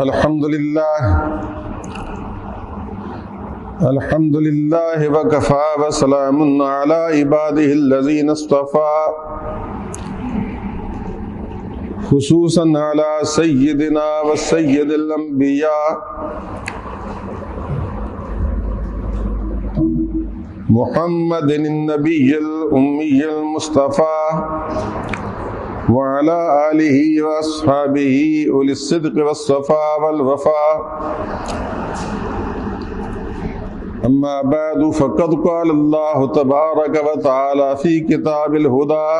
الحمد لله وكفى وسلام على عباده الذين اصطفى خصوصا على سيدنا وسيد الأنبياء محمد النبي الأمي المصطفى وعلى آله وأصحابه أولي الصدق والصفاء والوفاء أما بعد فقد قال الله تبارك وتعالى في كتاب الهدى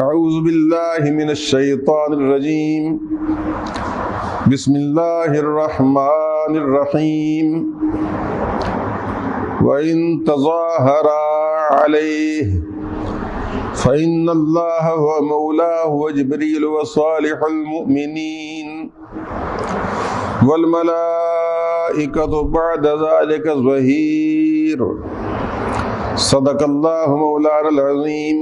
أعوذ بالله من الشيطان الرجيم بسم الله الرحمن الرحيم وإن تظاهر عليه فإن الله هو مولاه وجبريل وصالح المؤمنين والملائكة بعد ذلك ظهير صدق الله مولانا العظيم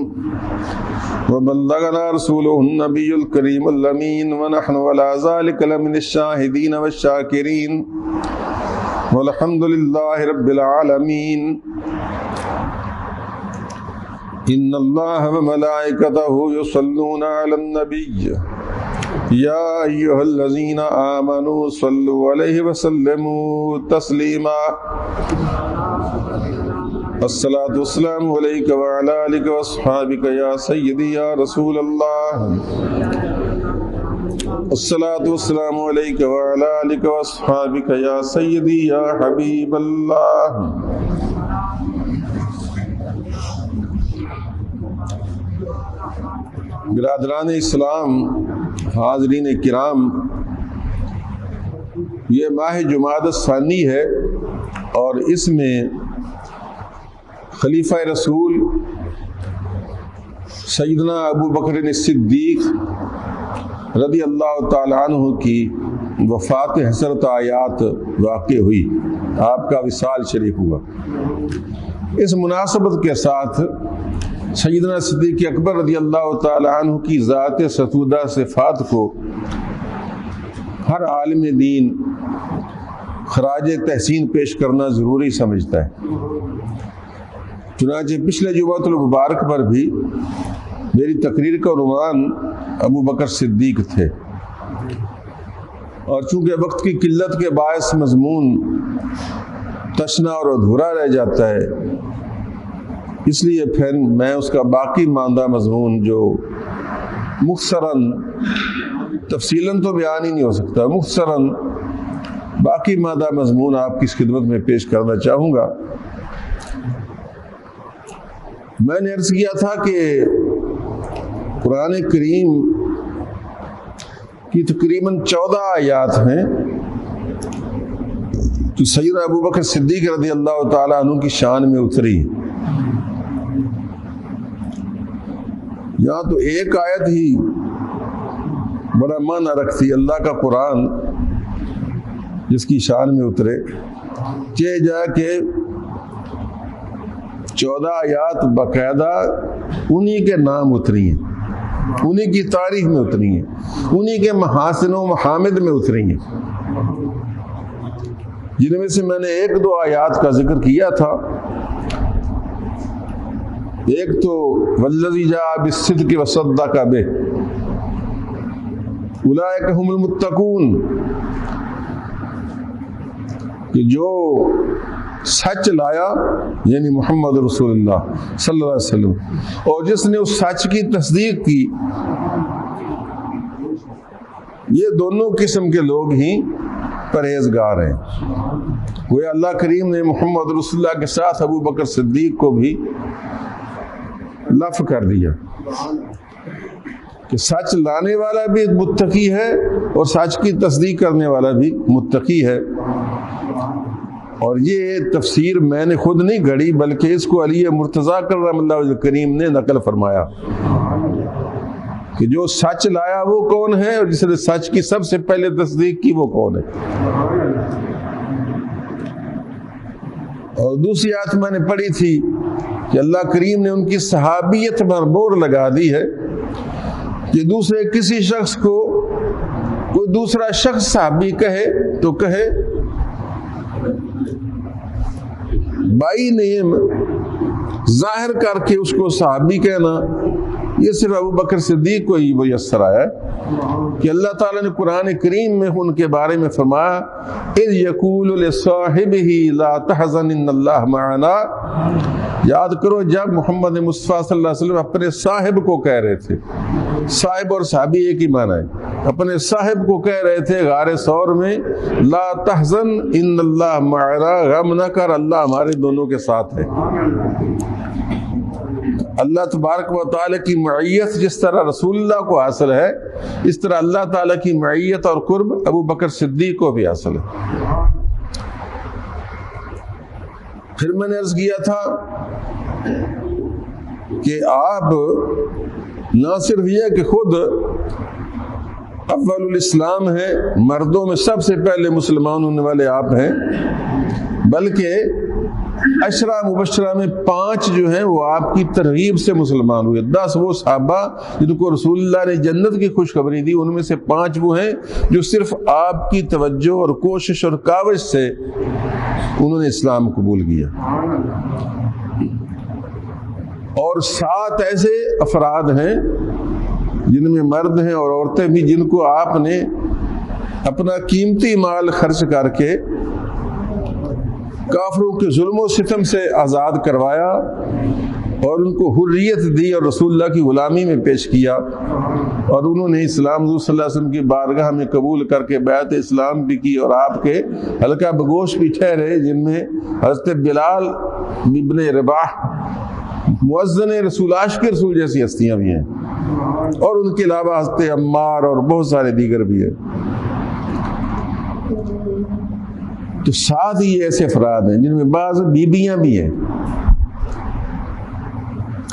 وبلغنا رسوله النبي الكريم الأمين ونحن على ذلك لمن الشاهدين والشاكرين والحمد لله رب العالمين إن الله وملائكته يصلون على النبي يا أيها الذين آمنوا صلوا عليه وسلموا تسليما الصلاة والسلام عليك وعلى آلك وأصحابك يا سيدي يا رسول الله الصلاة والسلام عليك وعلى آلك وأصحابك يا سيدي يا حبيب الله برادران اسلام، حاضرین کرام، یہ ماہ جمادی الثانی ہے اور اس میں خلیفہ رسول سیدنا ابو بکر صدیق رضی اللہ تعالیٰ عنہ کی وفات حسرت آیات واقع ہوئی، آپ کا وصال شریف ہوا۔ اس مناسبت کے ساتھ سیدنا صدیق اکبر رضی اللہ تعالیٰ عنہ کی ذات ستودہ صفات کو ہر عالم دین خراج تحسین پیش کرنا ضروری سمجھتا ہے۔ چنانچہ پچھلے جمعۃ المبارک پر بھی میری تقریر کا عنوان ابو بکر صدیق تھے، اور چونکہ وقت کی قلت کے باعث مضمون تشنا اور ادھورا رہ جاتا ہے، اس لیے پھر میں اس کا باقی ماندہ مضمون جو مختصراً، تفصیلاً تو بیان ہی نہیں ہو سکتا، مختصراً باقی ماندہ مضمون آپ کی خدمت میں پیش کرنا چاہوں گا۔ میں نے عرض کیا تھا کہ قرآن کریم کی تقریباً 14 آیات ہیں جو سیدنا ابو بکر صدیق رضی اللہ تعالیٰ عنہ کی شان میں اتری۔ یہاں تو ایک آیت ہی بڑا معنی رکھتی، اللہ کا قرآن جس کی شان میں اترے، چہ جا کے 14 آیات باقاعدہ انہی کے نام اتری ہیں، انہی کی تاریخ میں اتری ہیں، انہی کے محاسن و محامد میں اتری ہیں، جن میں سے میں نے 1-2 آیات کا ذکر کیا تھا۔ ایک تو والذی جاء بالصدق وصدق بہ اولئک هم المتقون، کہ جو سچ لایا یعنی محمد رسول اللہ صلی اللہ علیہ وسلم، اور جس نے اس سچ کی تصدیق کی، یہ دونوں قسم کے لوگ ہی پرہیزگار ہیں۔ وہ اللہ کریم نے محمد رسول اللہ کے ساتھ ابو بکر صدیق کو بھی لف کر دیا کہ سچ لانے والا بھی متقی ہے اور سچ کی تصدیق کرنے والا بھی متقی ہے۔ اور یہ تفسیر میں نے خود نہیں گھڑی، بلکہ اس کو علی مرتضیٰ کرم اللہ وجہ کریم نے نقل فرمایا کہ جو سچ لایا وہ کون ہے، اور جس نے سچ کی سب سے پہلے تصدیق کی وہ کون ہے۔ اور دوسری آیت میں نے پڑھی تھی کہ اللہ کریم نے ان کی صحابیت پر مہر لگا دی ہے کہ دوسرے کسی شخص کو کوئی کوئی دوسرا شخص صحابی کہے تو کہے بائی نیم ظاہر کر کے اس کو صحابی کہنا، یہ صرف ابو بکر صدیق کو ہی میسر آیا ہے کہ اللہ تعالیٰ نے قرآن کریم میں ان کے بارے میں فرمایا اذ یقول لصاحبہ لا تحزن ان اللہ معنا۔ یاد کرو جب محمد مصطفیٰ صلی اللہ علیہ وسلم اپنے صاحب کو کہہ رہے تھے، صاحب اور صحابی ایک ہی معنی ہے، اپنے صاحب کو کہہ رہے تھے غار ثور میں لا تحزن ان اللہ معنا، غم نہ کر اللہ ہمارے دونوں کے ساتھ ہے۔ اللہ تبارک و تعالیٰ کی معیت جس طرح رسول اللہ کو حاصل ہے، اس طرح اللہ تعالیٰ کی معیت اور قرب ابو بکر صدیق کو بھی حاصل ہے۔ پھر میں نے عرض کیا تھا کہ آپ نہ صرف یہ کہ خود اول الاسلام ہیں، مردوں میں سب سے پہلے مسلمان ہونے والے آپ ہیں، بلکہ عشرہ مبشرہ میں 5 جو ہیں وہ آپ کی ترغیب سے مسلمان ہوئے۔ 10 وہ صحابہ جن کو رسول اللہ نے جنت کی خوشخبری دی، ان میں سے 5 وہ ہیں جو صرف آپ کی توجہ اور کوشش اور کاوش سے انہوں نے اسلام قبول کیا، اور 7 ایسے افراد ہیں جن میں مرد ہیں اور عورتیں بھی، جن کو آپ نے اپنا قیمتی مال خرچ کر کے کافروں کے ظلم و ستم سے آزاد کروایا اور ان کو حریت دی اور رسول اللہ کی غلامی میں پیش کیا، اور انہوں نے اسلام حضور صلی اللہ علیہ وسلم کی بارگاہ میں قبول کر کے بیعت اسلام بھی کی، اور آپ کے حلقہ بگوش بھی ٹھہرے، جن میں حضرت بلال ابن رباح مؤذن رسول عاشق رسول جیسی ہستیاں بھی ہیں، اور ان کے علاوہ حضرت عمار اور بہت سارے دیگر بھی ہیں۔ تو 7 ہی ایسے افراد ہیں جن میں بعض بیبیاں بھی ہیں،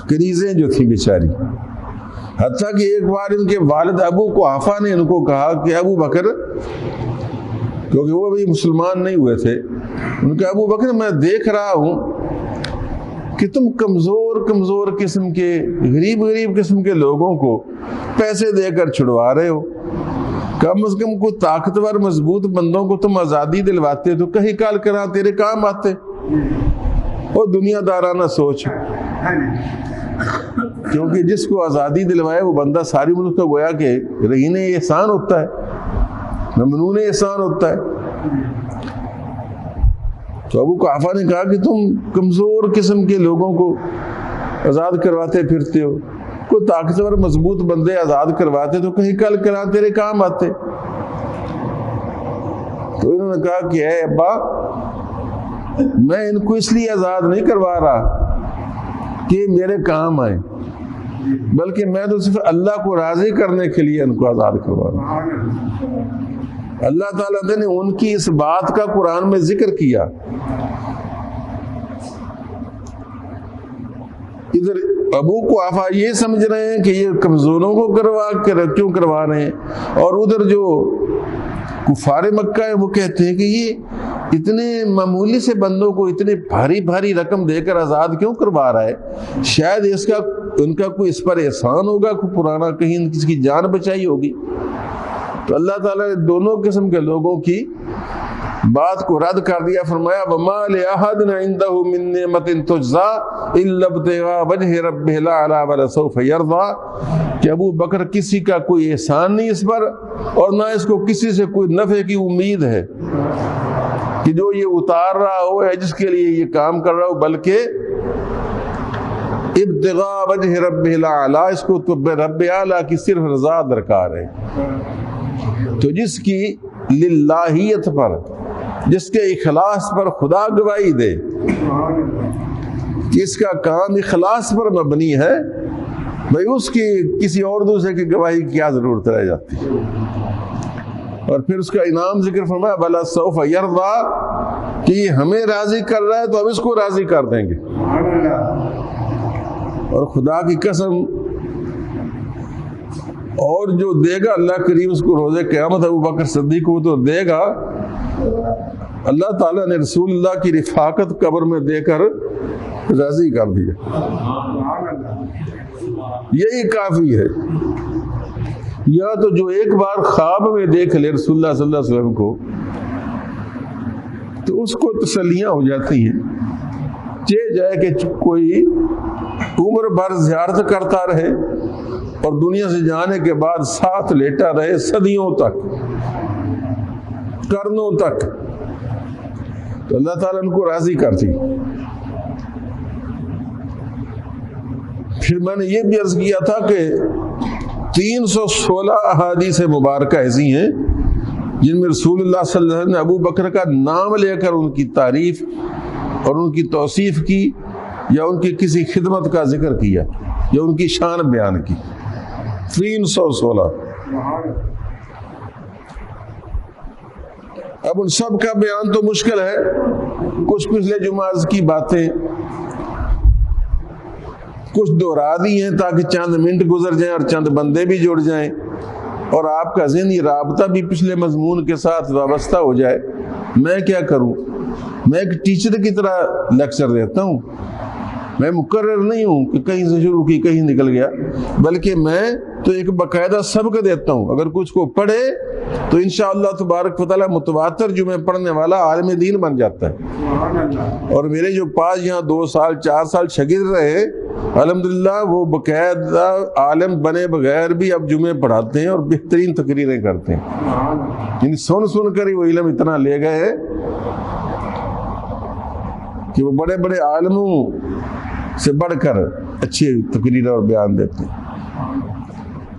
کنیزیں جو تھیں بیچاری، حتیٰ کہ ایک بار ان کے والد ابو قحافہ نے ان کو کہا کہ ابو بکر، کیونکہ وہ بھی مسلمان نہیں ہوئے تھے، ان کا ابو بکر میں دیکھ رہا ہوں کہ تم کمزور قسم کے غریب قسم کے لوگوں کو پیسے دے کر چھڑوا رہے ہو، کم از کم کوئی طاقتور مضبوط بندوں کو تم آزادی دلواتے تو کہیں کال کرا تیرے کام آتے، اور دنیا دارانہ سوچ، کیونکہ جس کو آزادی دلوائے وہ بندہ ساری ملک کا گویا کہ رہین احسان ہوتا ہے، ممنون احسان ہوتا ہے۔ تو ابو قحافہ نے کہا کہ تم کمزور قسم کے لوگوں کو آزاد کرواتے پھرتے ہو، کوئی طاقتور مضبوط بندے آزاد کرواتے تو کہیں کل کرا تیرے کام آتے۔ تو انہوں نے کہا کہ اے ابا، میں ان کو اس لیے آزاد نہیں کروا رہا کہ میرے کام آئے، بلکہ میں تو صرف اللہ کو راضی کرنے کے لیے ان کو آزاد کروا رہا ہوں۔ اللہ تعالیٰ نے ان کی اس بات کا قرآن میں ذکر کیا۔ ادھر ابو قحافہ یہ سمجھ رہے ہیں کہ یہ کمزوروں کو کیوں کروا رہے ہیں، اور ادھر جو کفار مکہ ہیں وہ کہتے ہیں کہ یہ اتنے معمولی سے بندوں کو اتنے بھاری رقم دے کر آزاد کیوں کروا رہا ہے، شاید ان کا کوئی اس پر احسان ہوگا، کوئی پرانا کہیں کسی کی جان بچائی ہوگی۔ تو اللہ تعالیٰ نے دونوں قسم کے لوگوں کی بات کو رد کر دیا، فرمایا وَمَا لِأَحَدٍ عِندَهُ مِن نِعْمَةٍ تُجْزَىٰ إِلَّا ابْتِغَاءَ وَجْهِ رَبِّهِ الْأَعْلَىٰ وَلَسَوْفَ يَرْضَىٰ، کہ ابو بکر کسی کا کوئی احسان نہیں اس پر، اور نہ اس کو کسی سے کوئی نفع کی امید ہے کہ جو یہ اتار رہا ہو یا جس کے لیے یہ کام کر رہا ہو، بلکہ ابتغاء وجہ ربہ الاعلیٰ، اس کو تو رب اعلیٰ کی صرف رضا درکار ہے۔ تو جس کی للہیت پر، جس کے اخلاص پر خدا گواہی دے، اس کا کام اخلاص پر مبنی ہے، بھئی اس کی کسی اور دوسرے کی گواہی کی کیا ضرورت رہ جاتی ہے۔ اور پھر اس کا انعام ذکر فرمایا بلا سوف یرضا، کہ یہ ہمیں راضی کر رہا ہے تو اب اس کو راضی کر دیں گے۔ اور خدا کی قسم، اور جو دے گا اللہ کریم اس کو روزے قیامت ابو بکر صدیق کو تو دے گا، اللہ تعالیٰ نے رسول اللہ کی رفاقت قبر میں دے کر راضی کر دیا، یہی کافی ہے۔ یا تو جو ایک بار خواب میں دیکھ لے رسول اللہ صلی اللہ علیہ وسلم کو تو اس کو تسلیاں ہو جاتی ہیں، چاہے جائے کہ کوئی عمر بھر زیارت کرتا رہے اور دنیا سے جانے کے بعد ساتھ لیٹا رہے صدیوں تک، قرنوں تک، تو اللہ تعالیٰ ان کو راضی کرتی۔ پھر میں نے یہ بھی عرض کیا تھا کہ 316 احادیث مبارکہ ایسی ہیں جن میں رسول اللہ صلی اللہ علیہ وسلم نے ابو بکر کا نام لے کر ان کی تعریف اور ان کی توصیف کی، یا ان کی کسی خدمت کا ذکر کیا، یا ان کی شان بیان کی۔ 316۔ اب ان سب کا بیان تو مشکل ہے، کچھ پچھلے جمعہ کی باتیں کچھ دہرا دی ہیں تاکہ چند منٹ گزر جائیں اور چند بندے بھی جڑ جائیں اور آپ کا ذہنی رابطہ بھی پچھلے مضمون کے ساتھ وابستہ ہو جائے۔ میں کیا کروں، میں ایک ٹیچر کی طرح لیکچر دیتا ہوں، میں مقرر نہیں ہوں کہ کہیں سے شروع کی کہیں نکل گیا، بلکہ میں تو ایک باقاعدہ سبق دیتا ہوں۔ اگر کچھ کو پڑھے تو انشاءاللہ تبارک و تعالیٰ متواتر جمعے پڑھنے والا عالم دین بن جاتا ہے۔ اور میرے جو پاس یہاں 2 سال 4 سال شاگرد رہے، الحمدللہ وہ باقاعدہ عالم بنے بغیر بھی اب جمعے پڑھاتے ہیں اور بہترین تقریریں کرتے ہیں، یعنی سن کر ہی وہ علم اتنا لے گئے کہ وہ بڑے بڑے عالموں سے بڑھ کر اچھی تقریر اور بیان دیتے ہیں۔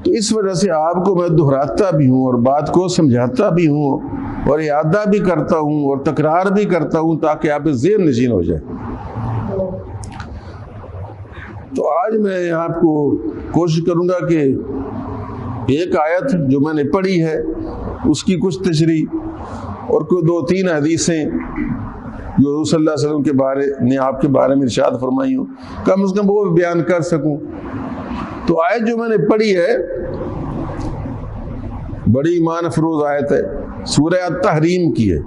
تو اس وجہ سے آپ کو میں دہراتا بھی ہوں اور بات کو سمجھاتا بھی ہوں اور اعادہ بھی کرتا ہوں اور تکرار بھی کرتا ہوں تاکہ آپ ذہن نشین ہو جائے۔ تو آج میں آپ کو کوشش کروں گا کہ ایک آیت جو میں نے پڑھی ہے اس کی کچھ تشریح اور کوئی 2-3 حدیثیں جو صلی اللہ علیہ وسلم کے بارے نے آپ کے بارے میں ارشاد فرمائی ہوں، کم از کم وہ بیان کر سکوں۔ تو آیت جو میں نے پڑھی ہے بڑی ایمان افروز آیت ہے، سورہ التحریم کی ہے۔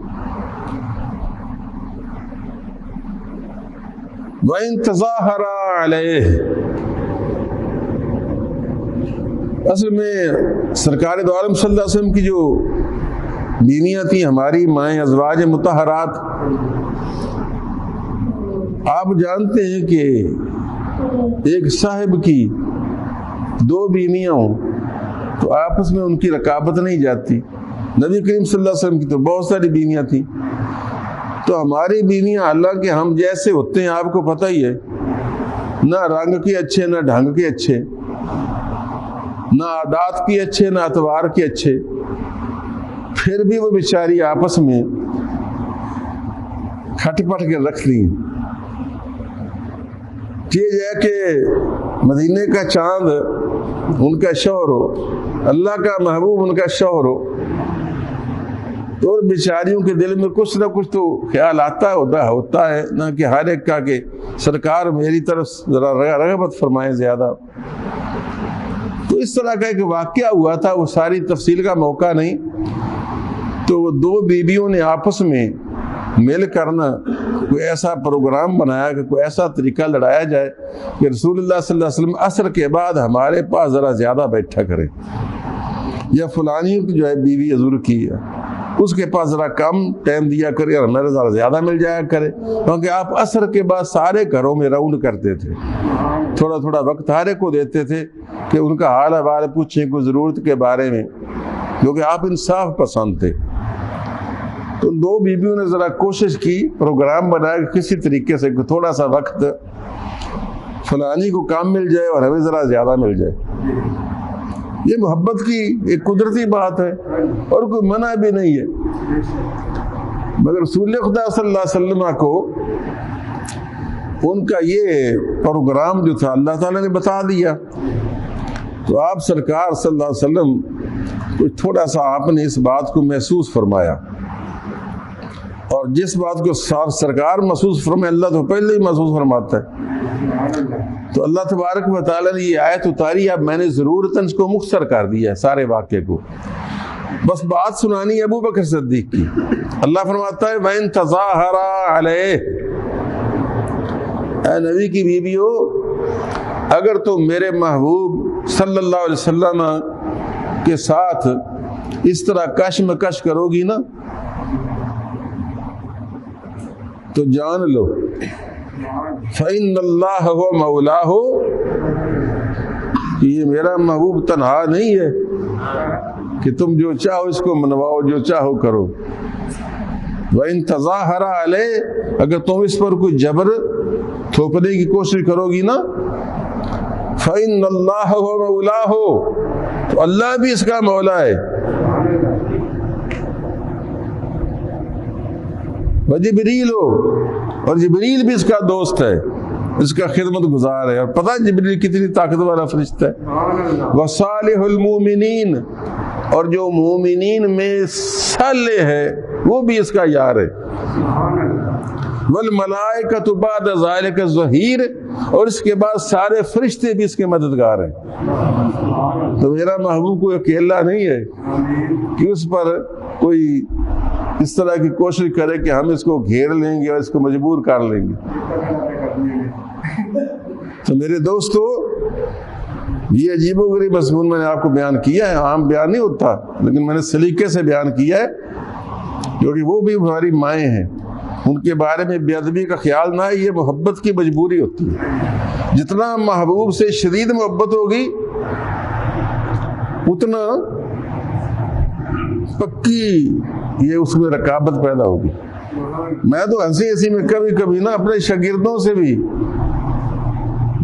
وَإِن تَظَاهَرَ عَلَيْهِ، اصل میں سرکار دو عالم صلی اللہ علیہ وسلم کی جو بیویاں تھیں، ہماری مائیں ازواج مطہرات، آپ جانتے ہیں کہ ایک صاحب کی 2 بیویاں ہوں تو آپس میں ان کی رقابت نہیں جاتی۔ نبی کریم صلی اللہ علیہ وسلم کی تو بہت ساری بیویاں تھیں، تو ہماری بیویاں حالانکہ ہم جیسے ہوتے ہیں آپ کو پتہ ہی ہے، نہ رنگ کے اچھے نہ ڈھنگ کے اچھے، نہ عادات کے اچھے نہ اعتبار کے اچھے، پھر بھی وہ بیچاری آپس میں کھٹ پٹ کے رکھ رہی ہیں۔ یہ ہے کہ مدینے کا چاند ان کا شوہر ہو، اللہ کا محبوب ان کا شوہر ہو، تو بیچاریوں کے دل میں کچھ نہ کچھ تو خیال آتا ہوتا ہے، نہ کہ ہر ایک کا کہ سرکار میری طرف ذرا رغبت فرمائے زیادہ۔ تو اس طرح کا ایک واقعہ ہوا تھا، وہ ساری تفصیل کا موقع نہیں۔ تو وہ 2 بیویوں نے آپس میں مل کر نہ کوئی ایسا پروگرام بنایا کہ کوئی ایسا طریقہ لڑایا جائے کہ رسول اللہ صلی اللہ علیہ وسلم عصر کے بعد ہمارے پاس ذرا زیادہ بیٹھا کرے، یا فلانی جو ہے بیوی حضور کی ہے اس کے پاس ذرا کم ٹائم دیا کرے اور ہمارے ذرا زیادہ مل جایا کرے، کیونکہ آپ عصر کے بعد سارے گھروں میں راؤنڈ کرتے تھے، تھوڑا تھوڑا وقت ہر ایک کو دیتے تھے کہ ان کا حال احوال پوچھیں، کوئی ضرورت کے بارے میں، کیونکہ آپ انصاف پسند تھے۔ تو 2 بیویوں نے ذرا کوشش کی، پروگرام بنایا کہ کسی طریقے سے تھوڑا سا وقت فلانی کو کام مل جائے اور ہمیں ذرا زیادہ مل جائے۔ یہ محبت کی ایک قدرتی بات ہے اور کوئی منع بھی نہیں ہے، مگر رسول خدا صلی اللہ علیہ وسلم کو ان کا یہ پروگرام جو تھا اللہ تعالیٰ نے بتا دیا، تو آپ سرکار صلی اللہ علیہ وسلم کچھ تھوڑا سا آپ نے اس بات کو محسوس فرمایا، اور جس بات کو سرکار محسوس فرمائے اللہ تو پہلے ہی محسوس فرماتا ہے۔ تو اللہ تبارک و تعالیٰ نے یہ آیت اتاری، اب میں نے ضرورتاً اس کو مختصر کر دیا ہے سارے واقعے کو، بس بات سنانی ابو بکر صدیق کی۔ اللہ فرماتا ہے وَإِن تَظَاهَرَ عَلَيْهِ، اے نبی کی بیویو، اگر تو میرے محبوب صلی اللہ علیہ وسلم کے ساتھ اس طرح کشمکش کرو گی نا تو جان لو فَإِنَّ اللَّهَ هُوَ مَوْلَاهُ کہ یہ میرا محبوب تنہا نہیں ہے کہ تم جو چاہو اس کو منواؤ، جو چاہو کرو۔ وَإِن تَظَاهَرَ عَلَيْهِ اگر تم اس پر کوئی جبر تھوپنے کی کوشش کرو گی نا فَإِنَّ اللَّهَ هُوَ مَوْلَاهُ تو اللہ بھی اس کا مولا ہے، وجبریل ہو اور جبریل بھی اس کا دوست ہے، اس کا خدمت گزار ہے، اور پتہ جبریل کتنی طاقتور فرشتہ ہے۔ وصالح المومنین اور جو مومنین میں صالح ہے وہ بھی اس کا یار ہے۔ والملائکۃ بعد ذلک ظہیر اور اس کے بعد سارے فرشتے بھی اس کے مددگار ہیں۔ تو میرا محبوب کوئی اکیلا نہیں ہے کہ اس پر کوئی اس طرح کی کوشش کرے کہ ہم اس کو گھیر لیں گے اور اس کو مجبور کر لیں گے۔ تو میرے دوستو یہ عجیب و غریب مضمون میں نے آپ کو بیان کیا ہے، عام بیان نہیں ہوتا، لیکن میں نے سلیقے سے بیان کیا ہے کیونکہ وہ بھی ہماری مائیں ہیں، ان کے بارے میں بے ادبی کا خیال نہ ہے، یہ محبت کی مجبوری ہوتی ہے۔ جتنا محبوب سے شدید محبت ہوگی اتنا پکی یہ اس میں رکابت پیدا ہوگی۔ میں تو ہنسی میں کبھی کبھی نا اپنے شاگردوں سے بھی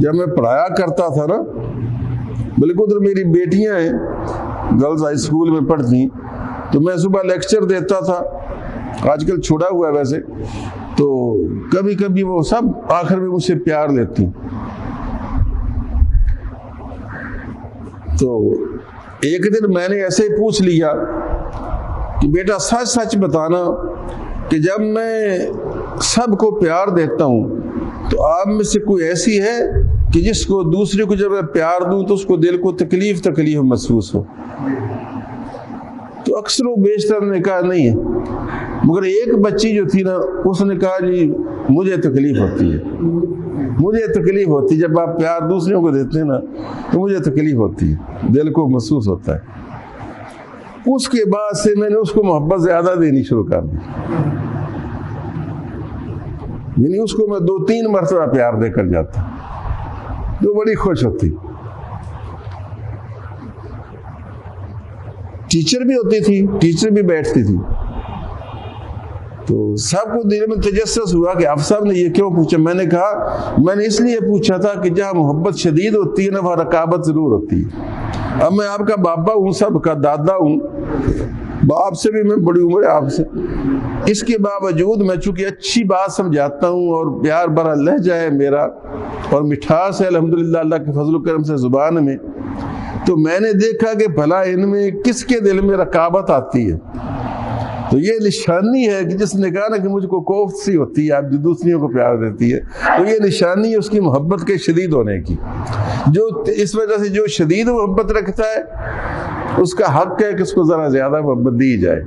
جب میں پڑھایا کرتا تھا نا، بلکہ ادھر میری بیٹیاں ہیں گرلز ہائی اسکول میں پڑھتی، تو میں صبح لیکچر دیتا تھا، آج کل چھوڑا ہوا ہے ویسے، تو کبھی کبھی وہ سب آخر میں مجھ سے پیار لیتی۔ تو ایک دن میں نے ایسے ہی پوچھ لیا کہ بیٹا سچ سچ بتانا کہ جب میں سب کو پیار دیتا ہوں تو آپ میں سے کوئی ایسی ہے کہ جس کو دوسرے کو جب میں پیار دوں تو اس کو دل کو تکلیف محسوس ہو؟ تو اکثر و بیشتر نے کہا نہیں ہے، مگر ایک بچی جو تھی نا اس نے کہا جی مجھے تکلیف ہوتی ہے، مجھے تکلیف ہوتی ہے، جب آپ پیار دوسروں کو دیتے ہیں نا تو مجھے تکلیف ہوتی ہے، دل کو محسوس ہوتا ہے۔ اس کے بعد سے میں نے اس کو محبت زیادہ دینی شروع کر دی، یعنی اس کو میں 2-3 مرتبہ پیار دے کر جاتا تو بڑی خوش ہوتی۔ ٹیچر بھی ہوتی تھی، ٹیچر بھی بیٹھتی تھی، تو سب کو دل میں تجسس ہوا کہ آپ صاحب نے یہ کیوں پوچھا؟ میں نے کہا میں نے اس لیے پوچھا تھا کہ جہاں محبت شدید ہوتی ہے نا وہاں رقابت ضرور ہوتی ہے۔ اب میں آپ کا بابا ہوں، سب کا دادا ہوں، باپ سے بھی میں بڑی عمر ہے آپ سے، اس کے باوجود میں چونکہ اچھی بات سمجھاتا ہوں اور پیار بھرا لہجہ ہے میرا اور مٹھاس ہے الحمدللہ اللہ کے فضل و کرم سے زبان میں، تو میں نے دیکھا کہ بھلا ان میں کس کے دل میں رقابت آتی ہے۔ تو یہ نشانی ہے کہ جس نے کہا نا کہ مجھ کو کوفت سی ہوتی ہے آپ جو دوسریوں کو پیار دیتی ہے، تو یہ نشانی ہے اس کی محبت کے شدید ہونے کی۔ جو اس وجہ سے جو شدید محبت رکھتا ہے اس کا حق ہے کہ اس کو ذرا زیادہ محبت دی جائے۔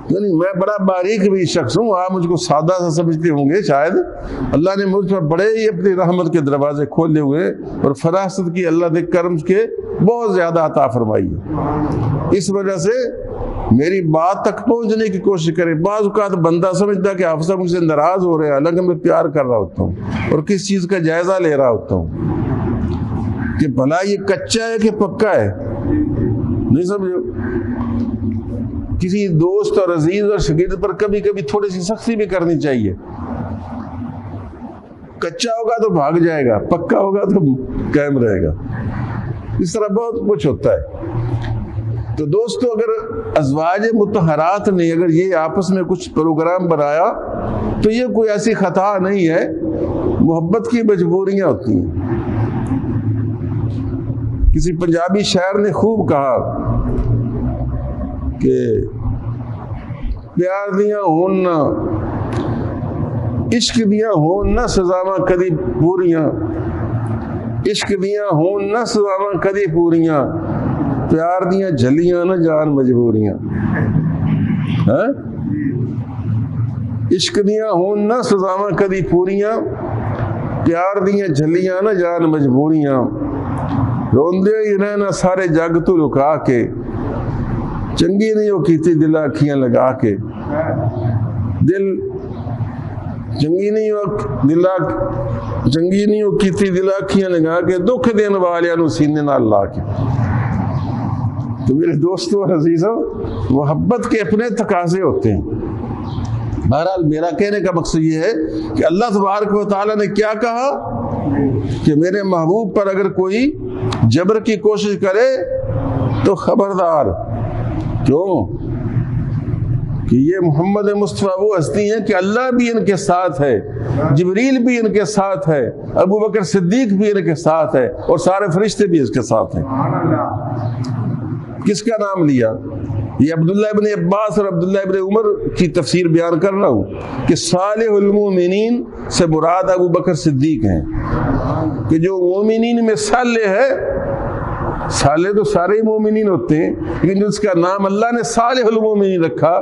یعنی میں بڑا باریک بھی شخص ہوں، آپ مجھ کو سادہ سا سمجھتے ہوں گے شاید، اللہ نے مجھ پر بڑے ہی اپنی رحمت کے دروازے کھولے ہوئے اور فراست کی اللہ نے کرم کے بہت زیادہ عطا فرمائی ہے۔ اس وجہ سے میری بات تک پہنچنے کی کوشش کرے۔ بعض اوقات بندہ سمجھتا کہ آپ سب مجھ سے ناراض ہو رہے ہیں، حالانکہ میں پیار کر رہا ہوتا ہوں اور کس چیز کا جائزہ لے رہا ہوتا ہوں کہ بھلا یہ کچا ہے کہ پکا ہے، نہیں سمجھو۔ کسی دوست اور عزیز اور شاگرد پر کبھی کبھی تھوڑی سی سختی بھی کرنی چاہیے۔ کچا ہوگا تو بھاگ جائے گا، پکا ہوگا تو قائم رہے گا، اس طرح بہت کچھ ہوتا ہے۔ تو دوستو اگر ازواج مطہرات نے اگر یہ آپس میں کچھ پروگرام بنایا تو یہ کوئی ایسی خطا نہیں ہے، محبت کی مجبوریاں ہوتی ہیں۔ کسی پنجابی شاعر نے خوب کہا کہ پیار دیاں ہون نہ عشق دیاں ہون نہ سزاواں کدی پوریاں، عشق دیاں ہون نہ سزاواں کدی پوریاں، پیار دیاں جھلیاں نہ جان مجبوریاں۔ عشق دیاں ہون نہ سزاواں کدی پوریاں، پیار دیاں جھلیاں نہ جان مجبوریاں، روندے ہی رہنا سارے جگ تو لکا کے، چنگی نہیں وہ کیتی دل اکھیاں لگا کے، دل چنگی نہیں وہ کیتی دل اکھیاں لگا کے، دکھ دین والیاں نو سینے نال لا کے۔ تو میرے دوستو اور عزیزوں، محبت کے اپنے تقاضے ہوتے ہیں۔ بہرحال میرا کہنے کا مقصد یہ ہے کہ اللہ تبارک و تعالیٰ نے کیا کہا کہ میرے محبوب پر اگر کوئی جبر کی کوشش کرے تو خبردار۔ کیوں؟ کہ یہ محمد مصطفیٰ وہ ہستی ہیں کہ اللہ بھی ان کے ساتھ ہے، جبریل بھی ان کے ساتھ ہے، ابو بکر صدیق بھی ان کے ساتھ ہے، اور سارے فرشتے بھی اس کے ساتھ ہیں۔ کس کا نام لیا؟ یہ عبداللہ ابن عباس اور عبداللہ ابن عمر کی تفسیر بیان کر رہا ہوں کہ صالح المومنین سے مراد ابو بکر صدیق ہیں، کہ جو مومنین میں صالح ہے، صالح تو سارے مومنین ہوتے ہیں لیکن جس کا نام اللہ نے صالح المومنین رکھا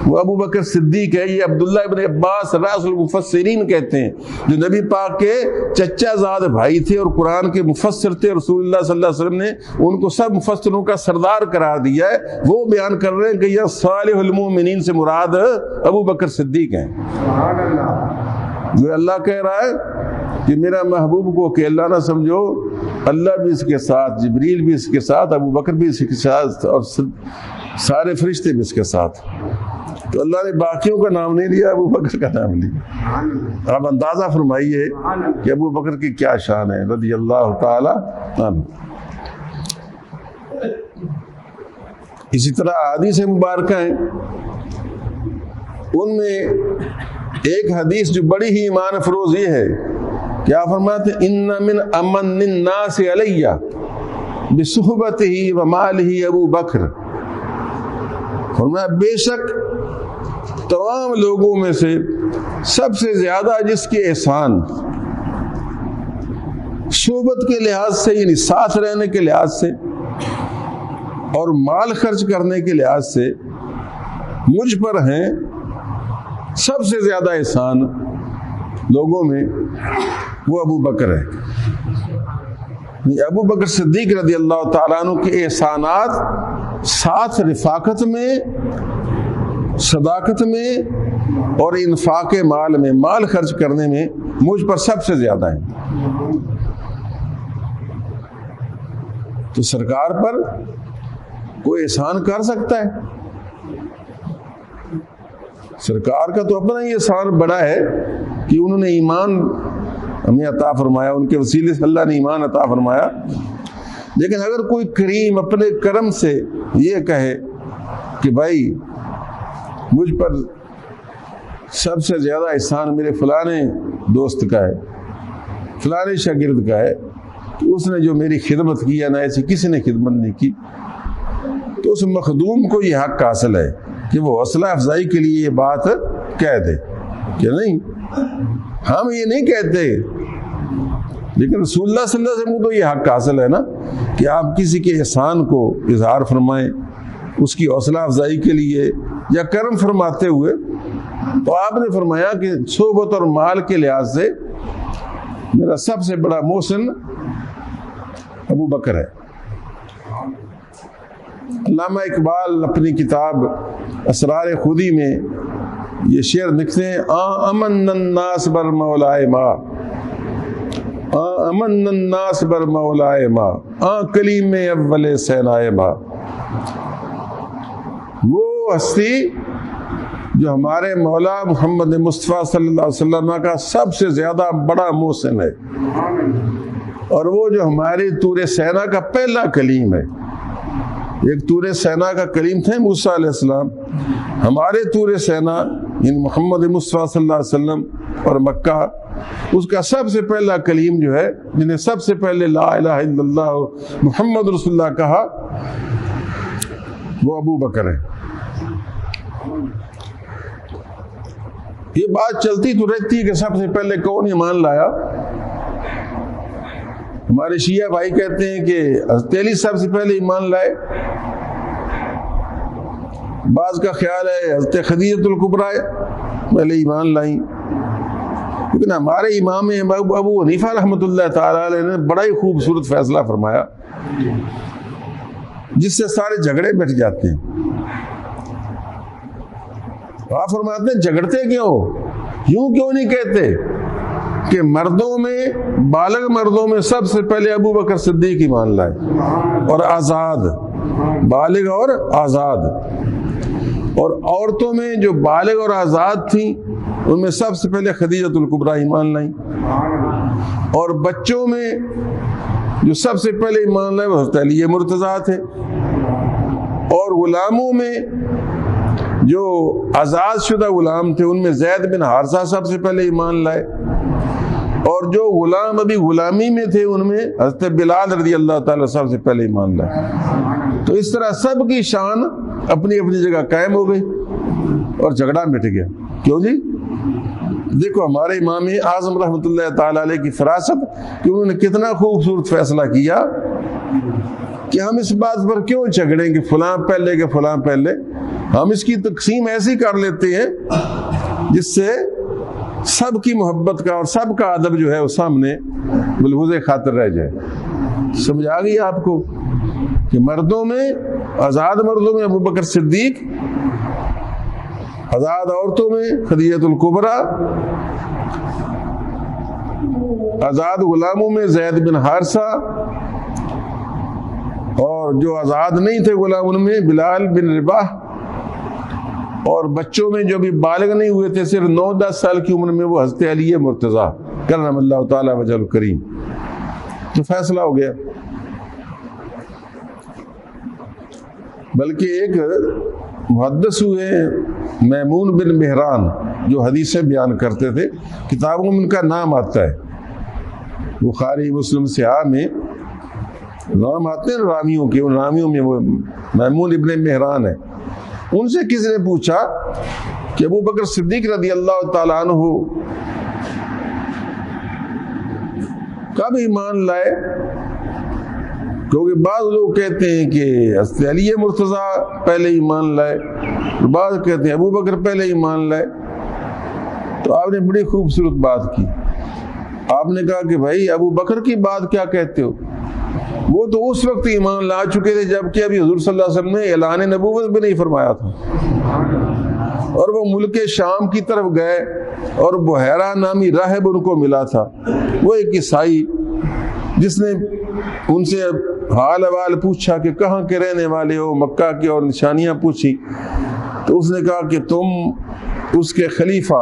وہ ابو بکر صدیق ہے۔ یہ عبداللہ ابن عباس راس المفسرین کہتے ہیں، جو نبی پاک کے چچا زاد بھائی تھے اور قرآن کے مفسر تھے۔ رسول اللہ صلی اللہ علیہ وسلم نے ان کو سب مفسروں کا سردار قرار دیا ہے۔ وہ بیان کر رہے ہیں کہ یہ صالح المومنین سے مراد ابو بکر صدیق ہیں۔ جو اللہ کہہ رہا ہے کہ میرا محبوب کو کہ اللہ نہ سمجھو، اللہ بھی اس کے ساتھ، جبریل بھی اس کے ساتھ، ابو بکر بھی اس کے ساتھ، اور سارے فرشتے بھی اس کے ساتھ۔ تو اللہ نے باقیوں کا نام نہیں لیا، ابو بکر کا نام لیا۔ آپ اندازہ فرمائیے کہ ابو بکر کی کیا شان ہے رضی اللہ تعالی عنہ۔ اسی طرح حدیث مبارکہ ہیں، ان میں ایک حدیث جو بڑی ہی ایمان افروز یہ ہے، کیا فرماتے ہیں؟ ان من امن الناس علی بصحبتہ ومالہ ابو بکر۔ فرمایا بے شک تمام لوگوں میں سے سب سے زیادہ جس کے احسان صحبت کے لحاظ سے، یعنی ساتھ رہنے کے لحاظ سے اور مال خرچ کرنے کے لحاظ سے مجھ پر ہیں، سب سے زیادہ احسان لوگوں میں وہ ابو بکر ہے۔ ابو بکر صدیق رضی اللہ تعالیٰ عنہ کے احسانات ساتھ رفاقت میں، صداقت میں اور انفاق مال میں، مال خرچ کرنے میں مجھ پر سب سے زیادہ ہیں۔ تو سرکار پر کوئی احسان کر سکتا ہے؟ سرکار کا تو اپنا ہی احسان بڑا ہے کہ انہوں نے ایمان ہمیں عطا فرمایا، ان کے وسیلے سے اللہ نے ایمان عطا فرمایا۔ لیکن اگر کوئی کریم اپنے کرم سے یہ کہے کہ بھائی مجھ پر سب سے زیادہ احسان میرے فلانے دوست کا ہے، فلانے شاگرد کا ہے، کہ اس نے جو میری خدمت کی ہے نہ ایسی کسی نے خدمت نہیں کی، تو اس مخدوم کو یہ حق حاصل ہے کہ وہ حوصلہ افزائی کے لیے یہ بات کہہ دے کہ نہیں، ہم یہ نہیں کہتے، لیکن رسول اللہ صلی اللہ علیہ وسلم کو تو یہ حق حاصل ہے نا کہ آپ کسی کے احسان کو اظہار فرمائیں، اس کی حوصلہ افزائی کے لیے یا کرم فرماتے ہوئے۔ تو آپ نے فرمایا کہ صحبت اور مال کے لحاظ سے میرا سب سے بڑا محسن ابو بکر ہے۔ علامہ اقبال اپنی کتاب اسرار خودی میں یہ شعر لکھتے ہیں، امن الناس بر مولائے ما، امن الناس بر مولائے ما، کلیم اول سینائے ما۔ وہ ہستی جو ہمارے مولا محمد مصطفیٰ صلی اللہ علیہ وسلم کا سب سے زیادہ بڑا محسن ہے، اور وہ جو ہماری طور سینا کا پہلا کلیم ہے۔ ایک طور سینا کا کلیم تھے موسیٰ علیہ السلام، ہمارے طور سینا یعنی محمد مصطفیٰ صلی اللہ علیہ وسلم اور مکہ، اس کا سب سے پہلا کلیم جو ہے، جنہیں سب سے پہلے لا الہ الا اللہ محمد رسول اللہ کہا، وہ ابو بکر ہے۔ یہ بات چلتی تو رہتی ہے کہ سب سے پہلے کون ایمان لایا؟ ہمارے شیعہ بھائی کہتے ہیں کہ حضرت علی سب سے پہلے ایمان لائے، بعض کا خیال ہے حضرت خدیجہ الکبریٰ پہلے ایمان لائیں، لیکن ہمارے امام ابو حنیفہ رحمۃ اللہ تعالیٰ علیہ نے بڑا ہی خوبصورت فیصلہ فرمایا جس سے سارے جھگڑے مٹ جاتے ہیں۔ آپ فرماتے ہیں جھگڑتے کیوں؟ یوں کیوں نہیں کہتے کہ مردوں میں، بالغ مردوں میں سب سے پہلے ابو بکر صدیق ایمان لائے، اور آزاد، بالغ اور آزاد، اور عورتوں میں جو بالغ اور آزاد تھیں ان میں سب سے پہلے خدیجۃ الکبریٰ ایمان لائیں، اور بچوں میں جو سب سے پہلے ایمان لائے وہ حضرت علی مرتضیٰ تھے، اور غلاموں میں جو آزاد شدہ غلام تھے ان میں زید بن حارثہ سب سے پہلے ایمان لائے، اور جو غلام ابھی غلامی میں تھے ان میں حضرت بلال رضی اللہ تعالیٰ سب سے پہلے ایمان لائے۔ تو اس طرح سب کی شان اپنی اپنی جگہ قائم ہو گئی اور جھگڑا مٹ گیا۔ کیوں جی؟ دیکھو ہمارے امام اعظم رحمۃ اللہ تعالیٰ علیہ کی فراست کہ انہوں نے کتنا خوبصورت فیصلہ کیا کہ ہم اس بات پر کیوں جھگڑیں کہ فلاں پہلے کہ فلاں پہلے، ہم اس کی تقسیم ایسی کر لیتے ہیں جس سے سب کی محبت کا اور سب کا ادب جو ہے وہ سامنے ملحوظ خاطر رہ جائے۔ سمجھ آ گئی آپ کو کہ مردوں میں، آزاد مردوں میں ابو بکر صدیق، آزاد عورتوں میں خدیجۃ الکبریٰ، آزاد غلاموں میں زید بن حارثہ، اور جو آزاد نہیں تھے غلام ان میں بلال بن رباح، اور بچوں میں جو بھی بالغ نہیں ہوئے تھے صرف 9-10 سال کی عمر میں وہ حضرت علی مرتضیٰ کرم اللہ تعالیٰ وجہ الکریم۔ تو فیصلہ ہو گیا۔ بلکہ ایک محدث ہوئے میمون بن مہران جو حدیثیں بیان کرتے تھے، کتابوں میں ان کا نام آتا ہے، بخاری مسلم صحاح میں نام آتے ہیں راویوں کے، ان راویوں میں وہ میمون ابن مہران ہے۔ ان سے کسی نے پوچھا کہ ابو بکر صدیق رضی اللہ تعالیٰ عنہ کب ایمان لائے؟ کیونکہ بعض لوگ کہتے ہیں کہ حضرت علی مرتضیٰ پہلے ایمان لائے، بعض کہتے ہیں ابو بکر پہلے ایمان لائے۔ تو آپ نے بڑی خوبصورت بات کی، آپ نے کہا کہ بھائی ابو بکر کی بات کیا کہتے ہو، وہ تو اس وقت ایمان لا چکے تھے جبکہ ابھی حضور صلی اللہ علیہ وسلم نے اعلان نبوت بھی نہیں فرمایا تھا، اور وہ ملک شام کی طرف گئے اور بحیرہ نامی راہب ان کو ملا تھا، وہ ایک عیسائی جس نے ان سے حال احوال پوچھا کہ کہاں کے رہنے والے ہو، مکہ کی، اور نشانیاں پوچھی، تو اس نے کہا کہ تم اس کے خلیفہ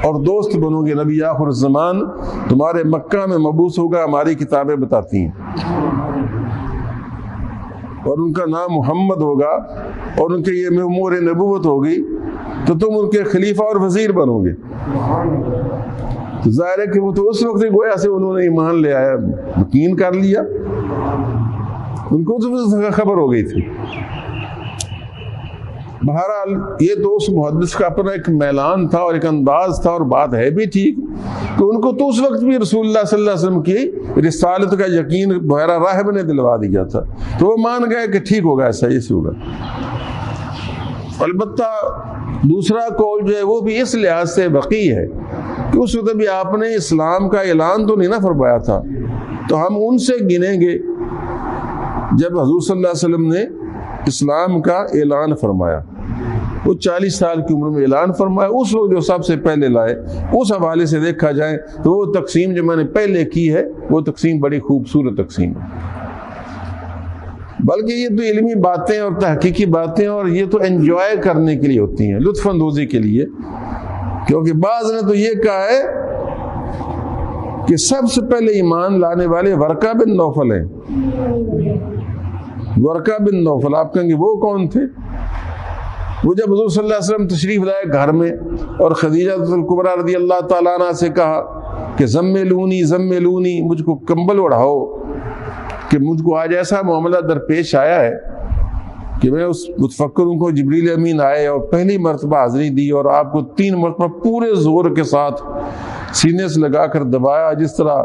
اور دوست بنو گے، نبی آخر الزمان تمہارے مکہ میں مبعوث ہوگا، ہماری کتابیں بتاتی ہیں، اور ان کا نام محمد ہوگا، اور ان کے یہ امور نبوت ہوگی، تو تم ان کے خلیفہ اور وزیر بنو گے۔ تو ظاہر ہے کہ وہ تو اس وقت گویا سے انہوں نے ایمان لے آیا، یقین کر لیا، ان کو تو خبر ہو گئی تھی۔ بہرحال یہ تو اس محدث کا اپنا ایک میلان تھا اور ایک انداز تھا، اور بات ہے بھی ٹھیک کہ ان کو تو اس وقت بھی رسول اللہ صلی اللہ علیہ وسلم کی رسالت کا یقین بحیرہ راہب نے دلوا دیا تھا، تو وہ مان گئے کہ ٹھیک ہوگا، ایسا ہی ہوگا۔ البتہ دوسرا قول جو ہے وہ بھی اس لحاظ سے بقی ہے کہ اس وقت بھی آپ نے اسلام کا اعلان تو نہیں نہ فرمایا تھا، تو ہم ان سے گنیں گے جب حضور صلی اللہ علیہ وسلم نے اسلام کا اعلان فرمایا، وہ 40 سال کی عمر میں اعلان فرمایا، اس وقت جو سب سے پہلے لائے، اس حوالے سے دیکھا جائے تو وہ تقسیم جو میں نے پہلے کی ہے وہ تقسیم بڑی خوبصورت تقسیم ہے۔ بلکہ یہ تو علمی باتیں اور تحقیقی باتیں، اور یہ تو انجوائے کرنے کے لیے ہوتی ہیں، لطف اندوزی کے لیے، کیونکہ بعض نے تو یہ کہا ہے کہ سب سے پہلے ایمان لانے والے ورقہ بن نوفل ہیں۔ ورقہ بن نوفل، آپ کہیں گے وہ کون تھے؟ وہ جب حضور صلی اللہ علیہ وسلم تشریف لائے گھر میں اور خدیجہ الکبریٰ رضی اللہ تعالیٰ عنہ سے کہا کہ زملونی زملونی، مجھ کو کمبل اڑاؤ، کہ مجھ کو آج ایسا معاملہ درپیش آیا ہے کہ میں اس متفکروں کو جبریل امین آئے اور پہلی مرتبہ حاضری دی، اور آپ کو 3 مرتبہ پورے زور کے ساتھ سینے سے لگا کر دبایا جس طرح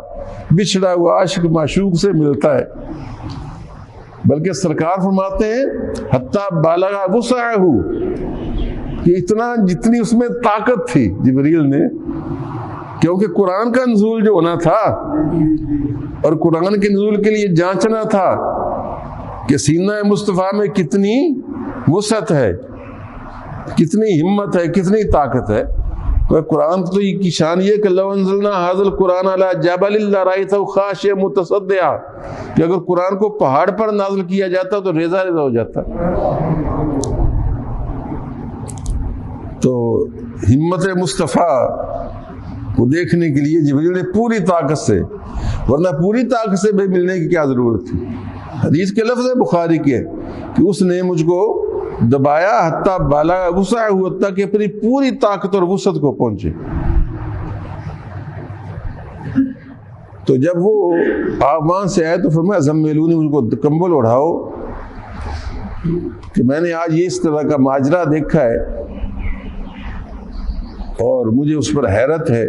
بچھڑا ہوا عاشق معشوق سے ملتا ہے۔ بلکہ سرکار فرماتے ہیں حتیٰ بالغ وسعہ، کہ اتنا جتنی اس میں طاقت تھی جبریل نے کیونکہ قرآن کا نزول جو ہونا تھا اور قرآن کے نزول کے لیے جانچنا تھا کہ سینہ مصطفیٰ میں کتنی وسعت ہے، کتنی ہمت ہے، کتنی طاقت ہے۔ قرآن تو کی شان یہ کہ لو انزلنا ھذا القرآن علی جبل لرأیتہ خاشعا متصدعا، کہ اگر قرآن کو پہاڑ پر نازل کیا جاتا تو ریزہ ریزہ ہو جاتا۔ تو ہمت مصطفیٰ کو دیکھنے کے لیے جبریل نے پوری طاقت سے، ورنہ پوری طاقت سے بھی ملنے کی کیا ضرورت تھی۔ حدیث کے لفظ ہے بخاری کے کہ اس نے مجھ کو دبایا حتیٰ بالا وسعہ حتیٰ کہ اپنی پوری طاقت اور وسعت کو پہنچے۔ تو جب وہ آسمان سے آئے تو فرمایا زمیلونی، مجھ کو کمبل اڑھاؤ کہ میں نے آج یہ اس طرح کا ماجرا دیکھا ہے اور مجھے اس پر حیرت ہے۔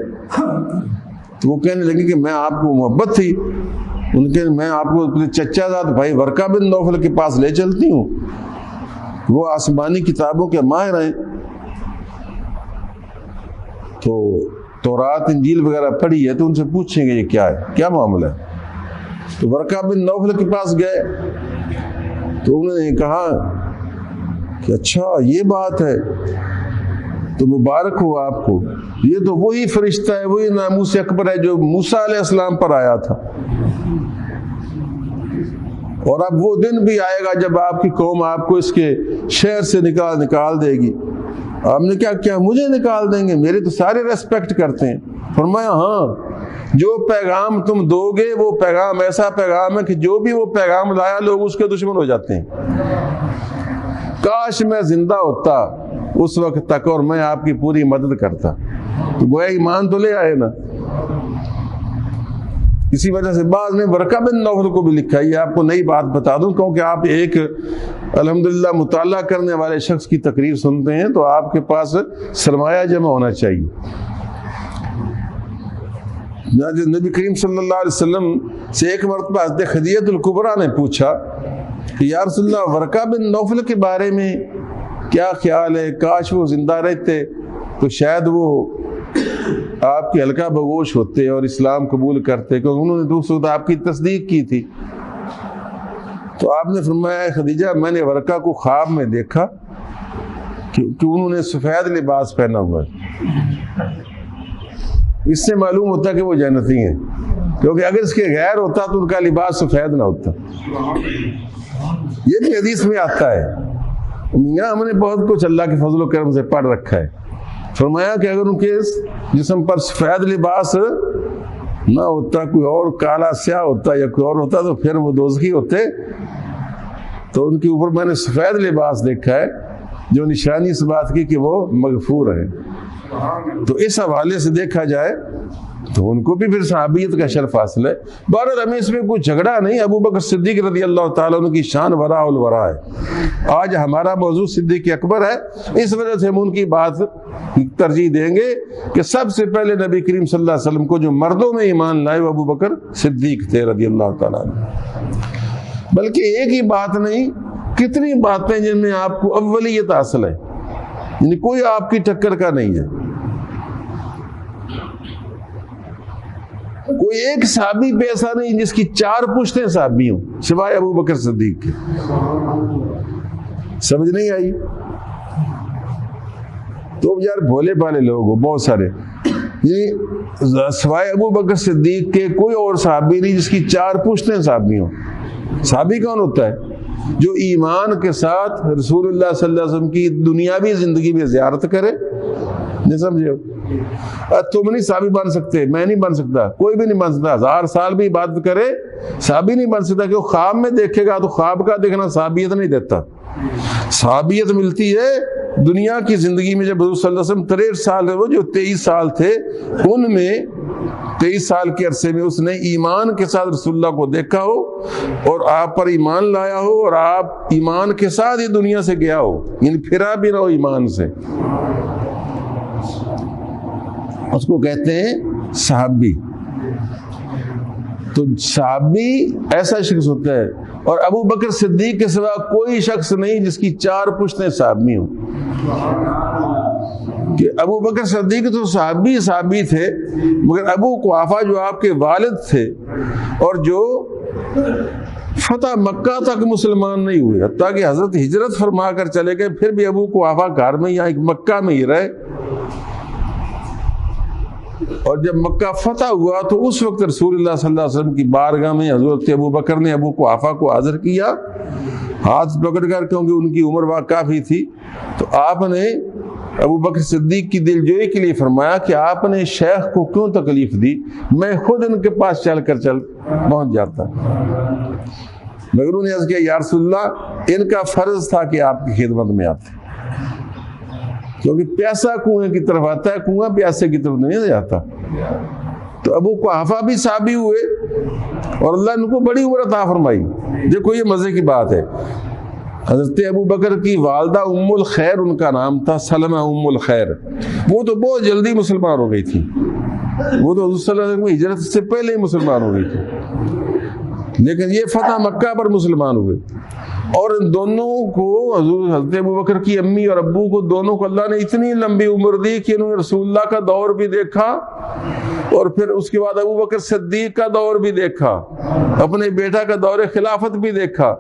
تو وہ کہنے لگے کہ میں آپ کو محبت تھی ان کے، میں آپ کو اپنے چچا زاد بھائی ورقہ بن نوفل کے پاس لے چلتی ہوں، وہ آسمانی کتابوں کے ماہر ہیں، تو تورات انجیل وغیرہ پڑھی ہے تو ان سے پوچھیں گے یہ کیا ہے، کیا معاملہ ہے۔ تو ورقہ بن نوفل کے پاس گئے تو انہوں نے کہا کہ اچھا یہ بات ہے، تو مبارک ہو آپ کو، یہ تو وہی فرشتہ ہے، وہی ناموس اکبر ہے جو موسیٰ علیہ السلام پر آیا تھا، اور اب وہ دن بھی آئے گا جب آپ کی قوم آپ کو اس کے شہر سے نکال دے گی۔ آپ نے کیا مجھے نکال دیں گے؟ میرے تو سارے ریسپیکٹ کرتے ہیں۔ فرمایا ہاں، جو پیغام تم دو گے وہ پیغام ایسا پیغام ہے کہ جو بھی وہ پیغام لایا لوگ اس کے دشمن ہو جاتے ہیں۔ کاش میں زندہ ہوتا اس وقت تک اور میں آپ کی پوری مدد کرتا۔ تو گویا ایمان تو لے آئے نا۔ اسی وجہ سے بعض نے ورقہ بن نوفل کو بھی لکھا۔ یہ آپ کو نئی بات بتا دوں کیونکہ آپ ایک الحمدللہ مطالعہ کرنے والے شخص کی تقریر سنتے ہیں تو آپ کے پاس سرمایہ جمع ہونا چاہیے۔ نبی کریم صلی اللہ علیہ وسلم سے ایک مرتبہ حضرت خدیجہ الکبریٰ نے پوچھا کہ یا رسول اللہ ورقہ بن نوفل کے بارے میں کیا خیال ہے؟ کاش وہ زندہ رہتے تو شاید وہ آپ کے حلقہ بگوش ہوتے اور اسلام قبول کرتے، کیونکہ انہوں نے دوسرے وقت آپ کی تصدیق کی تھی۔ تو آپ نے فرمایا خدیجہ میں نے ورقہ کو خواب میں دیکھا کہ انہوں نے سفید لباس پہنا ہوا ہے، اس سے معلوم ہوتا کہ وہ جنتی ہیں، کیونکہ اگر اس کے غیر ہوتا تو ان کا لباس سفید نہ ہوتا۔ یہ بھی حدیث میں آتا ہے۔ میاں ہم نے بہت کچھ اللہ کے فضل و کرم سے پڑھ رکھا ہے۔ فرمایا کہ اگر ان کے جسم پر سفید لباس نہ ہوتا، کوئی اور کالا سیاہ ہوتا یا کوئی اور ہوتا تو پھر وہ دوزخی ہوتے۔ تو ان کے اوپر میں نے سفید لباس دیکھا ہے جو نشانی اس بات کی کہ وہ مغفور ہیں۔ تو اس حوالے سے دیکھا جائے تو ان کو بھی پھر صحابیت کا شرف حاصل ہے۔ بہرحال ہمیں اس میں کوئی جھگڑا نہیں۔ ابو بکر صدیق رضی اللہ تعالیٰ عنہ کی شان وراء الورا ہے۔ آج ہمارا موضوع صدیق اکبر ہے، اس وجہ سے ہم ان کی بات ترجیح دیں گے کہ سب سے پہلے نبی کریم صلی اللہ علیہ وسلم کو جو مردوں میں ایمان لائے وہ ابو بکر صدیق تھے رضی اللہ تعالیٰ عنہ۔ بلکہ ایک ہی بات نہیں، کتنی باتیں جن میں آپ کو اولیت حاصل ہے، یعنی کوئی آپ کی ٹکر کا نہیں ہے۔ کوئی ایک صحابی پہ ایسا نہیں جس کی 4 پشتیں صحابی ہوں سوائے ابو بکر صدیق کے۔ سمجھ نہیں آئی؟ تو یار بھولے بھالے لوگ ہو بہت سارے، یعنی سوائے ابو بکر صدیق کے کوئی اور صحابی نہیں جس کی 4 پشتیں صحابی ہوں۔ صحابی کون ہوتا ہے؟ جو ایمان کے ساتھ رسول اللہ صلی اللہ علیہ وسلم کی دنیاوی زندگی میں زیارت کرے۔ نہیں سمجھے؟ تم نہیں صحابی بن سکتے، میں نہیں بن سکتا، کوئی بھی نہیں بن سکتا، 1000 سال بھی عبادت کرے صحابی نہیں بن سکتا، کہ وہ خواب میں دیکھے گا تو خواب کا دیکھنا صحابیت نہیں دیتا۔ صحابیت ملتی ہے دنیا کی زندگی میں۔ جب حضور صلی اللہ علیہ وسلم 63 سال وہ جو 23 سال تھے، ان میں 23 سال کے عرصے میں اس نے ایمان کے ساتھ رسول اللہ کو دیکھا ہو اور آپ پر ایمان لایا ہو اور آپ ایمان کے ساتھ ہی دنیا سے گیا ہو، یعنی پھرا بھی نہ ہو ایمان سے، اس کو کہتے ہیں صحابی۔ تو صحابی ایسا شخص ہوتا ہے، اور ابو بکر صدیق کے سوا کوئی شخص نہیں جس کی 4 پشتیں صحابی ہوں۔ کہ ابو بکر صدیق تو صحابی تھے، مگر ابو قحافہ جو آپ کے والد تھے اور جو فتح مکہ تک مسلمان نہیں ہوئے، حتیٰ کہ حضرت ہجرت فرما کر چلے گئے، پھر بھی ابو قحافہ گھر میں یہاں مکہ میں ہی رہے، اور جب مکہ فتح ہوا تو اس وقت رسول اللہ صلی اللہ علیہ وسلم کی بارگاہ میں حضرت ابو بکر نے ابو قحافہ کو حاضر کیا ہاتھ پکڑ کر، کیونکہ ان کی عمر کافی تھی، تو آپ نے ابو بکر صدیق کی دلجوئی کے لیے فرمایا کہ آپ نے شیخ کو کیوں تکلیف دی، میں خود ان کے پاس چل پہنچ جاتا، مگر انہوں نے عرض کیا یا رسول اللہ ان کا فرض تھا کہ آپ کی خدمت میں آتے، کیونکہ پیاسا کنویں کی طرف آتا ہے، کنواں پیاسے کی طرف نہیں جاتا۔ تو ابو قحافہ بھی صحابی ہوئے اور اللہ ان کو بڑی عمر عطا فرمائی۔ دیکھو یہ مزے کی بات ہے، حضرت ابو بکر کی والدہ ام الخیر ان کا نام تھا، سلمہ ام الخیر، وہ تو بہت جلدی مسلمان ہو گئی تھی، وہ تو حضور صلی اللہ علیہ وسلم کی ہجرت سے پہلے ہی مسلمان ہو گئی تھی، لیکن یہ فتح مکہ پر مسلمان ہوئے، اور ان دونوں کو حضرت ابو بکر کی امی اور ابو کو دونوں کو اللہ نے اتنی لمبی عمر دی کہ انہوں نے رسول اللہ کا دور بھی دیکھا، اور پھر اس کے بعد ابو بکر صدیق کا دور بھی دیکھا، اپنے بیٹا کا دور خلافت بھی دیکھا،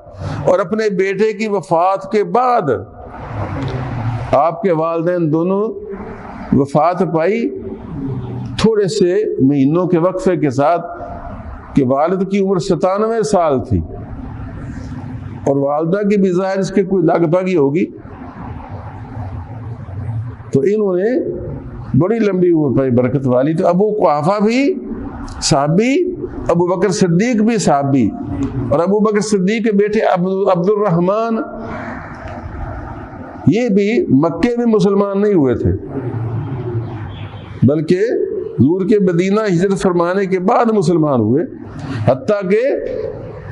اور اپنے بیٹے کی وفات کے بعد آپ کے والدین دونوں وفات پائی تھوڑے سے مہینوں کے وقفے کے ساتھ، کہ والد کی عمر 97 سال تھی اور والدہ کی بھی ظاہر اس کے کوئی لگ بھگ ہی ہوگی، تو انہوں نے بڑی لمبی عمر پائی برکت والی۔ تو ابو قحافہ بھی صحابی، ابو بکر صدیق بھی صحابی، اور ابو بکر صدیق کے بیٹے عبد الرحمن یہ بھی مکے میں مسلمان نہیں ہوئے تھے، بلکہ حضور کے مدینہ ہجرت فرمانے کے بعد مسلمان ہوئے، حتیٰ کہ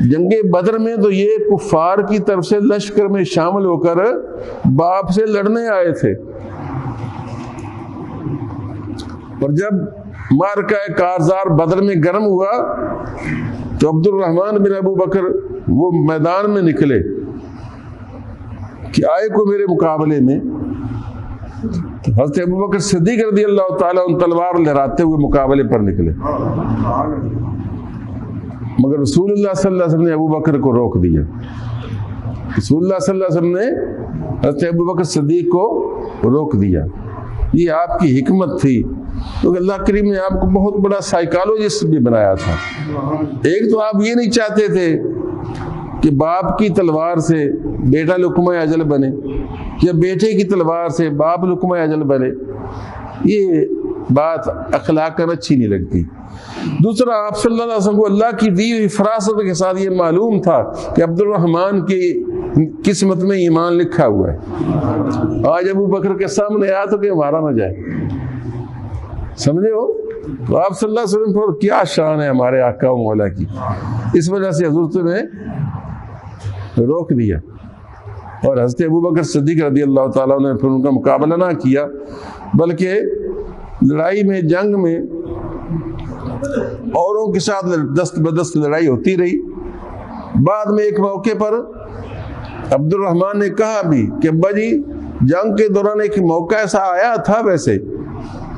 جنگ بدر میں تو یہ کفار کی طرف سے لشکر میں شامل ہو کر باپ سے لڑنے آئے تھے، اور جب معرکہ کارزار بدر میں گرم ہوا تو عبد الرحمن بن ابو بکر وہ میدان میں نکلے کہ آئے کو میرے مقابلے میں، حضرت ابو بکر صدیق رضی اللہ تعالیٰ عنہ تلوار لہراتے ہوئے مقابلے پر نکلے، مگر رسول اللہ صلی اللہ علیہ وسلم نے ابو بکر کو روک دیا۔ رسول اللہ صلی اللہ علیہ وسلم نے حضرت ابو بکر صدیق کو روک دیا، یہ آپ کی حکمت تھی، کیونکہ اللہ کریم نے آپ کو بہت بڑا سائیکالوجسٹ بھی بنایا تھا۔ ایک تو آپ یہ نہیں چاہتے تھے کہ باپ کی تلوار سے بیٹا لقمہ اجل بنے، یا بیٹے کی تلوار سے باپ لقمہ اجل بنے، یہ بات اخلاقاً اچھی نہیں لگتی۔ دوسرا، آپ صلی اللہ علیہ وسلم کو اللہ کی دی ہوئی فراست کے ساتھ یہ معلوم تھا کہ عبد الرحمن کی قسمت میں ایمان لکھا ہوا ہے، آج ابو بکر کے سامنے آیا تو کہ مارا نہ جائے، سمجھے ہو؟ تو آپ صلی اللہ علیہ وسلم پر کیا شان ہے ہمارے آقا و مولا کی، اس وجہ سے حضرت نے روک دیا، اور حضرت ابو بکر صدیق رضی اللہ تعالیٰ نے پھر ان کا مقابلہ نہ کیا، بلکہ لڑائی میں، جنگ میں اوروں کے ساتھ دست بدست لڑائی ہوتی رہی۔ بعد میں ایک موقع پر عبد الرحمن نے کہا بھی کہ ابا جی جنگ کے دوران ایک موقع ایسا آیا تھا، ویسے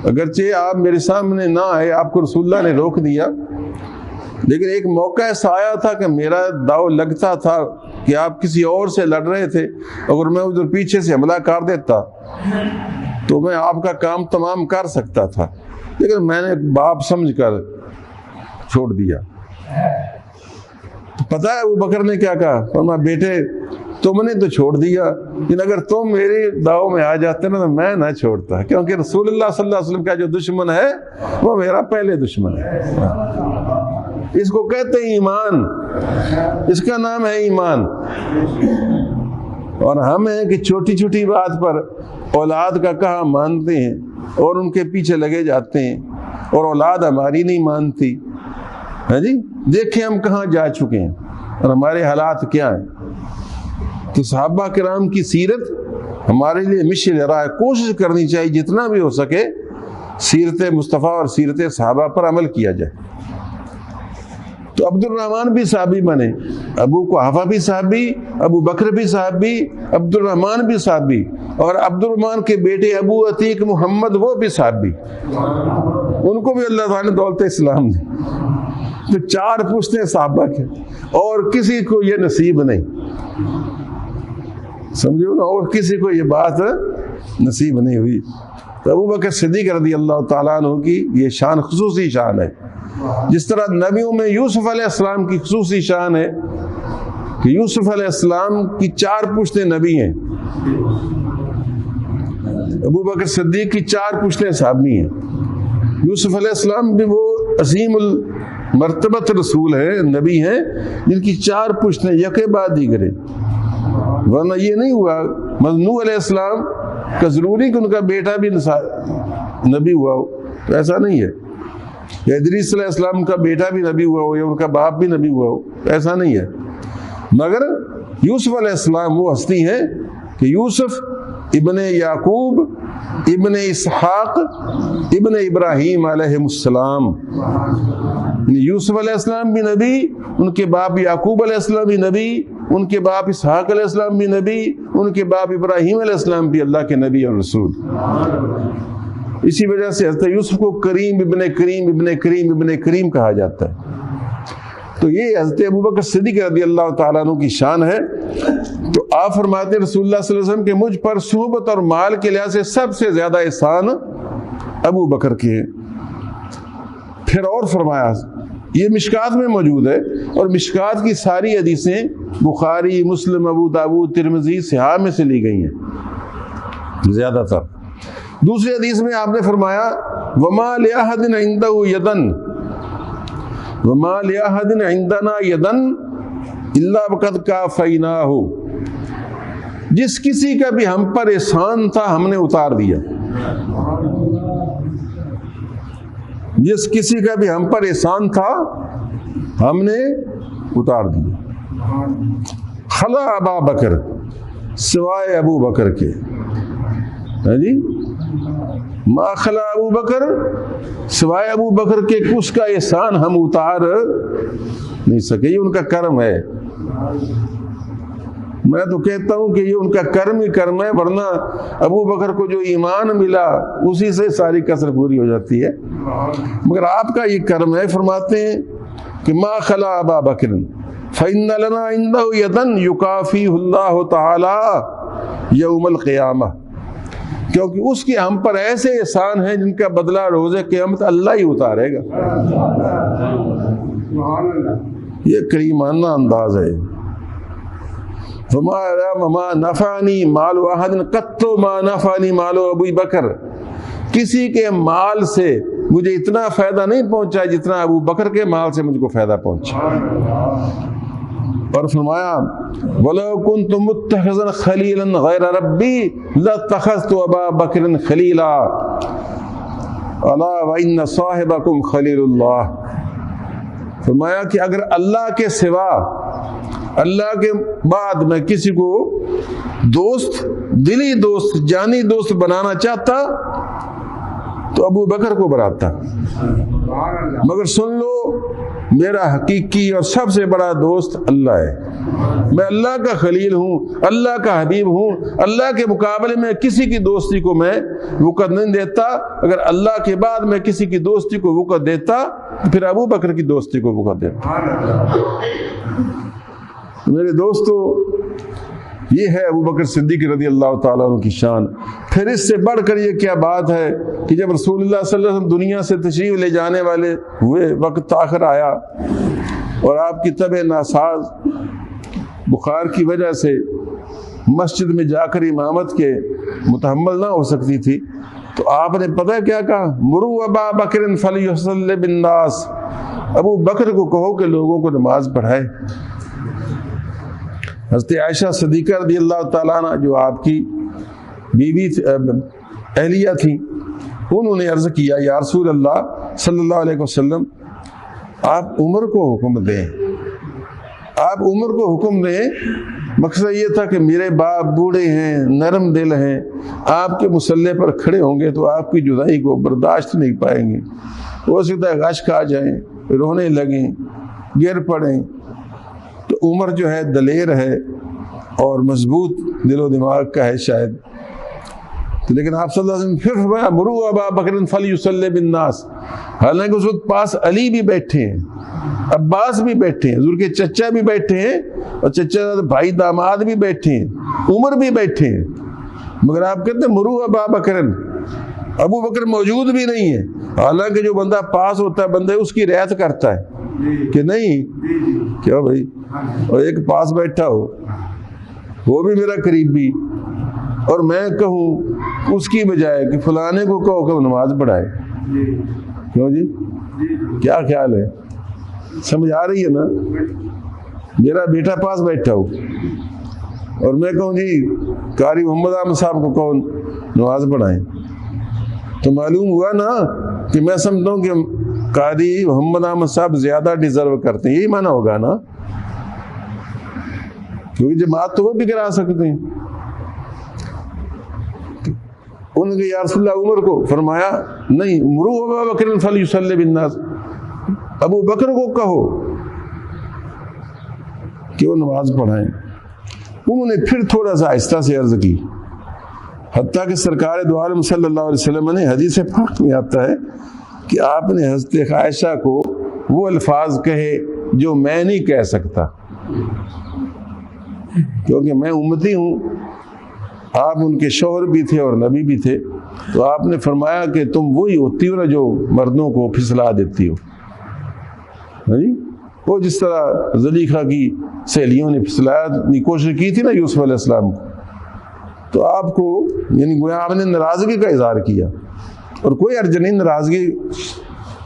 اگرچہ آپ میرے سامنے نہ آئے، آپ کو رسول اللہ نے روک دیا، لیکن ایک موقع ایسا آیا تھا کہ میرا داؤ لگتا تھا کہ آپ کسی اور سے لڑ رہے تھے، اگر میں ادھر پیچھے سے حملہ کر دیتا تو میں آپ کا کام تمام کر سکتا تھا، لیکن میں نے باپ سمجھ کر چھوڑ دیا۔ پتہ ہے ابو بکر نے کیا کہا؟ فرمایا بیٹے تم نے تو چھوڑ دیا، لیکن اگر تم میری داؤ میں آ جاتے نا تو میں نہ چھوڑتا، کیونکہ رسول اللہ صلی اللہ علیہ وسلم کا جو دشمن ہے وہ میرا پہلے دشمن ہے۔ اس کو کہتے ہیں ایمان، اس کا نام ہے ایمان۔ اور ہم ہیں کہ چھوٹی چھوٹی بات پر اولاد کا کہا مانتے ہیں اور ان کے پیچھے لگے جاتے ہیں، اور اولاد ہماری نہیں مانتی۔ ہاں جی، دیکھیں ہم کہاں جا چکے ہیں اور ہمارے حالات کیا ہیں۔ تو صحابہ کرام کی سیرت ہمارے لیے مشعل راہ ہے، کوشش کرنی چاہیے جتنا بھی ہو سکے سیرت مصطفیٰ اور سیرت صحابہ پر عمل کیا جائے۔ تو عبد الرحمن بھی صحابی بنے، ابو قحافہ بھی صحابی، ابو بکر بھی صحابی، عبد الرحمن بھی صحابی، اور عبد الرحمن کے بیٹے ابو عتیق محمد وہ بھی صحابی، ان کو بھی اللہ تعالیٰ نے دولت اسلام دی۔ تو 4 پشتیں صحابہ کے، اور کسی کو یہ نصیب نہیں، سمجھو نا، اور کسی کو یہ بات نصیب نہیں ہوئی۔ تو ابو بکر صدیق رضی اللہ تعالیٰ عنہ کی یہ شان خصوصی شان ہے، جس طرح نبیوں میں یوسف علیہ السلام کی خصوصی شان ہے کہ یوسف علیہ السلام کی 4 پشتیں نبی ہیں، ابو بکر صدیق کی 4 پشتیں صحابی ہیں۔ یوسف علیہ السلام بھی وہ عظیم المرتبت رسول ہیں، نبی ہیں، جن کی 4 پشتیں یکے بعد دیگرے، ورنہ یہ نہیں ہوا نوح علیہ السلام کا ضروری کہ ان کا بیٹا بھی نبی ہوا ہو، تو ایسا نہیں ہے، یا ادریس علیہ السلام کا بیٹا بھی نبی ہوا ہو، یا ان کا باپ بھی نبی ہوا ہو، ایسا نہیں ہے۔ مگر یوسف علیہ السلام وہ ہستی ہیں کہ یوسف ابن یعقوب ابن اسحاق ابن ابراہیم علیہ السلام، یوسف علیہ السلام بھی نبی، ان کے باپ یعقوب علیہ السلام بھی نبی، ان کے باپ اسحاق علیہ السلام بھی نبی، ان کے باپ ابراہیم علیہ السلام بھی اللہ کے نبی اور رسول۔ اسی وجہ سے حضرت یوسف کو کریم ابن کریم ابن کریم ابن کریم کہا جاتا ہے۔ تو یہ حضرت ابوبکر صدیق رضی اللہ تعالیٰ عنہ کی شان ہے۔ تو آپ فرماتے ہیں رسول اللہ صلی اللہ علیہ وسلم کہ مجھ پر صحبت اور مال کے لحاظ سے سب سے زیادہ احسان ابو بکر کے ہیں۔ پھر اور فرمایا، یہ مشکات میں موجود ہے، اور مشکات کی ساری حدیثیں بخاری، مسلم، ابو داؤد، ترمذی، صحاح میں سے لی گئی ہیں زیادہ تر۔ دوسری حدیث میں آپ نے فرمایا وَمَا لِأَحَدٍ عِنْدَهُ يَدًا وَمَا لِأَحَدٍ عِنْدَنَا يَدًا إِلَّا وَقَدْ كَافَيْنَاهُ، جس کسی کا بھی ہم پر احسان تھا ہم نے اتار دیا، جس کسی کا بھی ہم پر احسان تھا ہم نے اتار دیا۔ خلا ابا بکر، سوائے ابو بکر کے، جی ما خلا ابو بکر، سوائے ابو بکر کے اس کا احسان ہم اتار نہیں سکے، یہ ان کا کرم ہے۔ میں تو کہتا ہوں کہ یہ ان کا کرم ہی کرم ہے، ورنہ ابو بکر کو جو ایمان ملا اسی سے ساری کسر پوری ہو جاتی ہے، مگر آپ کا یہ کرم ہے۔ فرماتے ہیں کہ ما خلا ابا بکر فإن لنا عنده يدا يكافيه الله تعالی یوم القیامہ، کیونکہ اس کے ہم پر ایسے احسان ہیں جن کا بدلہ روز قیامت اللہ ہی اتارے گا۔ یہ کریمانہ انداز ہے۔ وما نفعنی مال احد قط ما نفعنی مال ابی بکر، کسی کے مال سے مجھے اتنا فائدہ نہیں پہنچا جتنا ابو بکر کے مال سے مجھ کو فائدہ پہنچا۔ اور فرمایا وَلَوْ كُنْتُ مُتَّخِذًا خَلِيلًا غَيْرَ رَبِّي لَاتَّخَذْتُ أَبَا بَكْرٍ خَلِيلًا أَلَا وَإِنَّ صَاحِبَكُمْ خَلِيلُ اللَّهِ، فرمایا کہ اگر اللہ کے سوا، اللہ کے بعد میں کسی کو دوست، دلی دوست، جانی دوست بنانا چاہتا تو ابو بکر کو بناتا، مگر سن لو میرا حقیقی اور سب سے بڑا دوست اللہ ہے، میں اللہ کا خلیل ہوں، اللہ کا حبیب ہوں، اللہ کے مقابلے میں کسی کی دوستی کو میں وقت نہیں دیتا۔ اگر اللہ کے بعد میں کسی کی دوستی کو وقت دیتا تو پھر ابو بکر کی دوستی کو وقت دیتا۔ میرے دوستو، یہ ہے ابو بکر صدیق رضی اللہ تعالیٰ عنہ کی شان۔ پھر اس سے بڑھ کر یہ کیا بات ہے کہ جب رسول اللہ صلی اللہ علیہ وسلم دنیا سے تشریف لے جانے والے ہوئے، وقت آخر آیا اور آپ کی طبع ناساز بخار کی وجہ سے مسجد میں جا کر امامت کے متحمل نہ ہو سکتی تھی، تو آپ نے پتہ کیا کہا؟ مروا ابا بکر فلیصلی بالناس، ابو بکر کو کہو کہ لوگوں کو نماز پڑھائے۔ حضرت عائشہ صدیقہ رضی اللہ تعالیٰ عنہ جو آپ کی بیوی اہلیہ تھیں، انہوں نے عرض کیا یا رسول اللہ صلی اللہ علیہ وسلم، آپ عمر کو حکم دیں، آپ عمر کو حکم دیں۔ مقصد یہ تھا کہ میرے باپ بوڑھے ہیں، نرم دل ہیں، آپ کے مصلے پر کھڑے ہوں گے تو آپ کی جدائی کو برداشت نہیں پائیں گے، ہو سکتا ہے اشک آ جائیں، رونے لگیں، گر پڑیں. تو عمر جو ہے دلیر ہے اور مضبوط دل و دماغ کا ہے شاید. لیکن آپ صلی اللہ علیہ وسلم پھر فرمایا مروا ابا بکر فلیصلی بالناس. حالانکہ اس وقت پاس علی بھی بیٹھے ہیں, عباس بھی بیٹھے ہیں, حضور کے چچا بھی بیٹھے ہیں, اور چچا بھائی داماد بھی بیٹھے ہیں, عمر بھی بیٹھے ہیں, مگر آپ کہتے ہیں مروا ابا بکر. ابو بکر موجود بھی نہیں ہے. حالانکہ جو بندہ پاس ہوتا ہے بندے اس کی رعایت کرتا ہے کہ نہیں کیا بھائی, اور ایک پاس بیٹھا ہو وہ بھی میرا قریبی, اور میں کہوں اس کی بجائے کہ فلانے کو کہو کہ نماز پڑھائے. کیوں جی, کیا خیال ہے؟ سمجھ آ رہی ہے نا؟ میرا بیٹا پاس بیٹھا ہو اور میں کہوں جی قاری محمد احمد صاحب کو کہو نماز پڑھائیں, تو معلوم ہوا نا کہ میں سمجھتا ہوں کہ قاری محمد احمد صاحب زیادہ ڈیزرو کرتے ہیں. یہی معنی ہوگا نا, کیونکہ جماعت تو وہ بھی کرا سکتے ہیں. انہوں نے یا رسول اللہ عمر کو فرمایا نہیں, مرو ابا بکر فلیصلی بالناس, ابو بکر کو کہو کہ وہ نماز پڑھائیں. انہوں نے پھر تھوڑا سا آہستہ سے عرض کی, حتیٰ کہ سرکار دو عالم صلی اللہ علیہ وسلم نے حدیث پاک میں آتا ہے کہ آپ نے حضرت عائشہ کو وہ الفاظ کہے جو میں نہیں کہہ سکتا, کیونکہ میں امتی ہوں, آپ ان کے شوہر بھی تھے اور نبی بھی تھے. تو آپ نے فرمایا کہ تم وہی ہوتی ہو نا جو مردوں کو پھسلا دیتی ہو. وہ جس طرح زلیخا کی سہیلیوں نے پھسلایا کوشش کی تھی نا یوسف علیہ السلام کو, تو آپ کو یعنی گویا آپ نے ناراضگی کا اظہار کیا, اور کوئی حرج نہیں, ناراضگی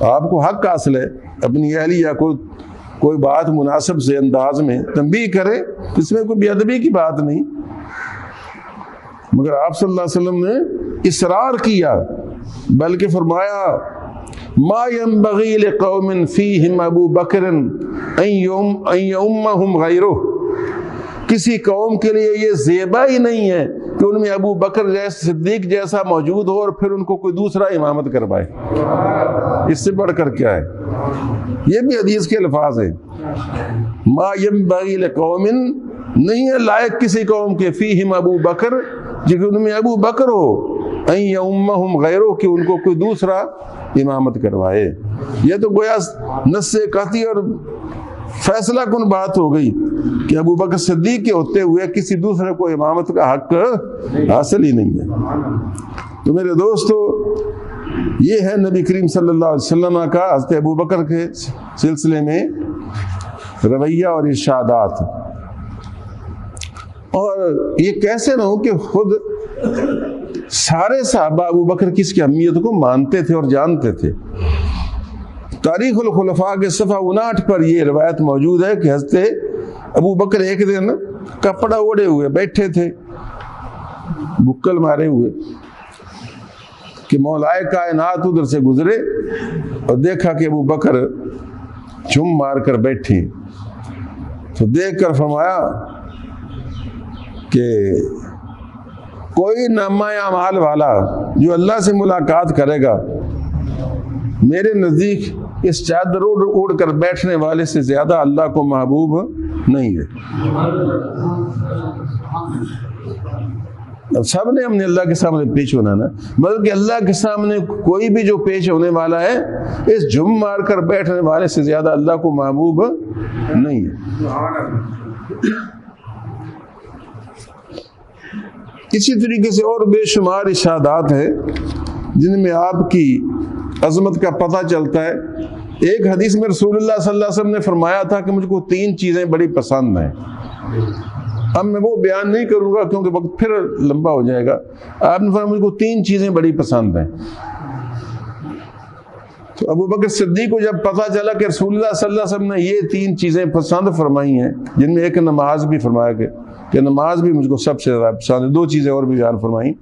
آپ کو حق حاصل ہے اپنی اہلیہ کو کوئی بات مناسب سے انداز میں تنبیہ کرے, اس میں کوئی بے ادبی کی بات نہیں. مگر آپ صلی اللہ علیہ وسلم نے اصرار کیا, بلکہ فرمایا ما ينبغي لقوم فيهم ابو بکر ان يؤمهم غیرہ. کسی قوم کے لیے یہ زیبا ہی نہیں ہے کہ ان میں ابو بکر جیسا صدیق جیسا موجود ہو اور پھر ان کو کوئی دوسرا امامت کروائے. اس سے بڑھ کر کیا ہے؟ یہ بھی حدیث کے الفاظ ہیں. ما ينبغي لقوم, نہیں ہے لائق کسی قوم کے, فیہم ابو بکر, جو کہ ان میں ابو بکر ہو, ان یؤمہم غیرہ, کہ ان کو کوئی دوسرا امامت کروائے. یہ تو گویا نص قطعی اور فیصلہ کن بات ہو گئی کہ ابو بکر صدیق کے ہوتے ہوئے کسی دوسرے کو امامت کا حق حاصل ہی نہیں ہے. تو میرے دوستو, یہ ہے نبی کریم صلی اللہ علیہ وسلم کا حضرت ابو بکر کے سلسلے میں رویہ اور ارشادات. اور یہ کیسے نہ ہو کہ خود سارے صحابہ ابو بکر کی اس کی اہمیت کو مانتے تھے اور جانتے تھے. تاریخ الخلفاء کے صفحہ 59 پر یہ روایت موجود ہے کہ حضرت ابو بکر ایک دن کپڑا اوڑے ہوئے بیٹھے تھے, بکل مارے ہوئے, کہ مولائے کائنات ادھر سے گزرے اور دیکھا کہ ابو بکر جم مار کر بیٹھے. تو دیکھ کر فرمایا کہ کوئی نامہ اعمال والا جو اللہ سے ملاقات کرے گا میرے نزدیک اس چادر اوڑھ کر بیٹھنے والے سے زیادہ اللہ کو محبوب نہیں ہے. اب سب نے ہم نے اللہ کے سامنے پیش ہونا نا, بلکہ اللہ کے سامنے کوئی بھی جو پیش ہونے والا ہے اس جم مار کر بیٹھنے والے سے زیادہ اللہ کو محبوب نہیں ہے. اسی طریقے سے اور بے شمار ارشادات ہیں جن میں آپ کی عظمت کا پتہ چلتا ہے. ایک حدیث میں رسول اللہ صلی اللہ علیہ وسلم نے فرمایا تھا کہ مجھ کو 3 چیزیں بڑی پسند ہیں. اب میں وہ بیان نہیں کروں گا کیونکہ وقت پھر لمبا ہو جائے گا. آپ نے فرمایا مجھ کو 3 چیزیں بڑی پسند ہیں. تو ابو بکر صدیق کو جب پتہ چلا کہ رسول اللہ صلی اللہ علیہ وسلم نے یہ 3 چیزیں پسند فرمائی ہیں, جن میں ایک نماز بھی فرمایا کہ نماز بھی مجھ کو سب سے زیادہ پسند ہے, 2 چیزیں اور بھی بیان فرمائیں,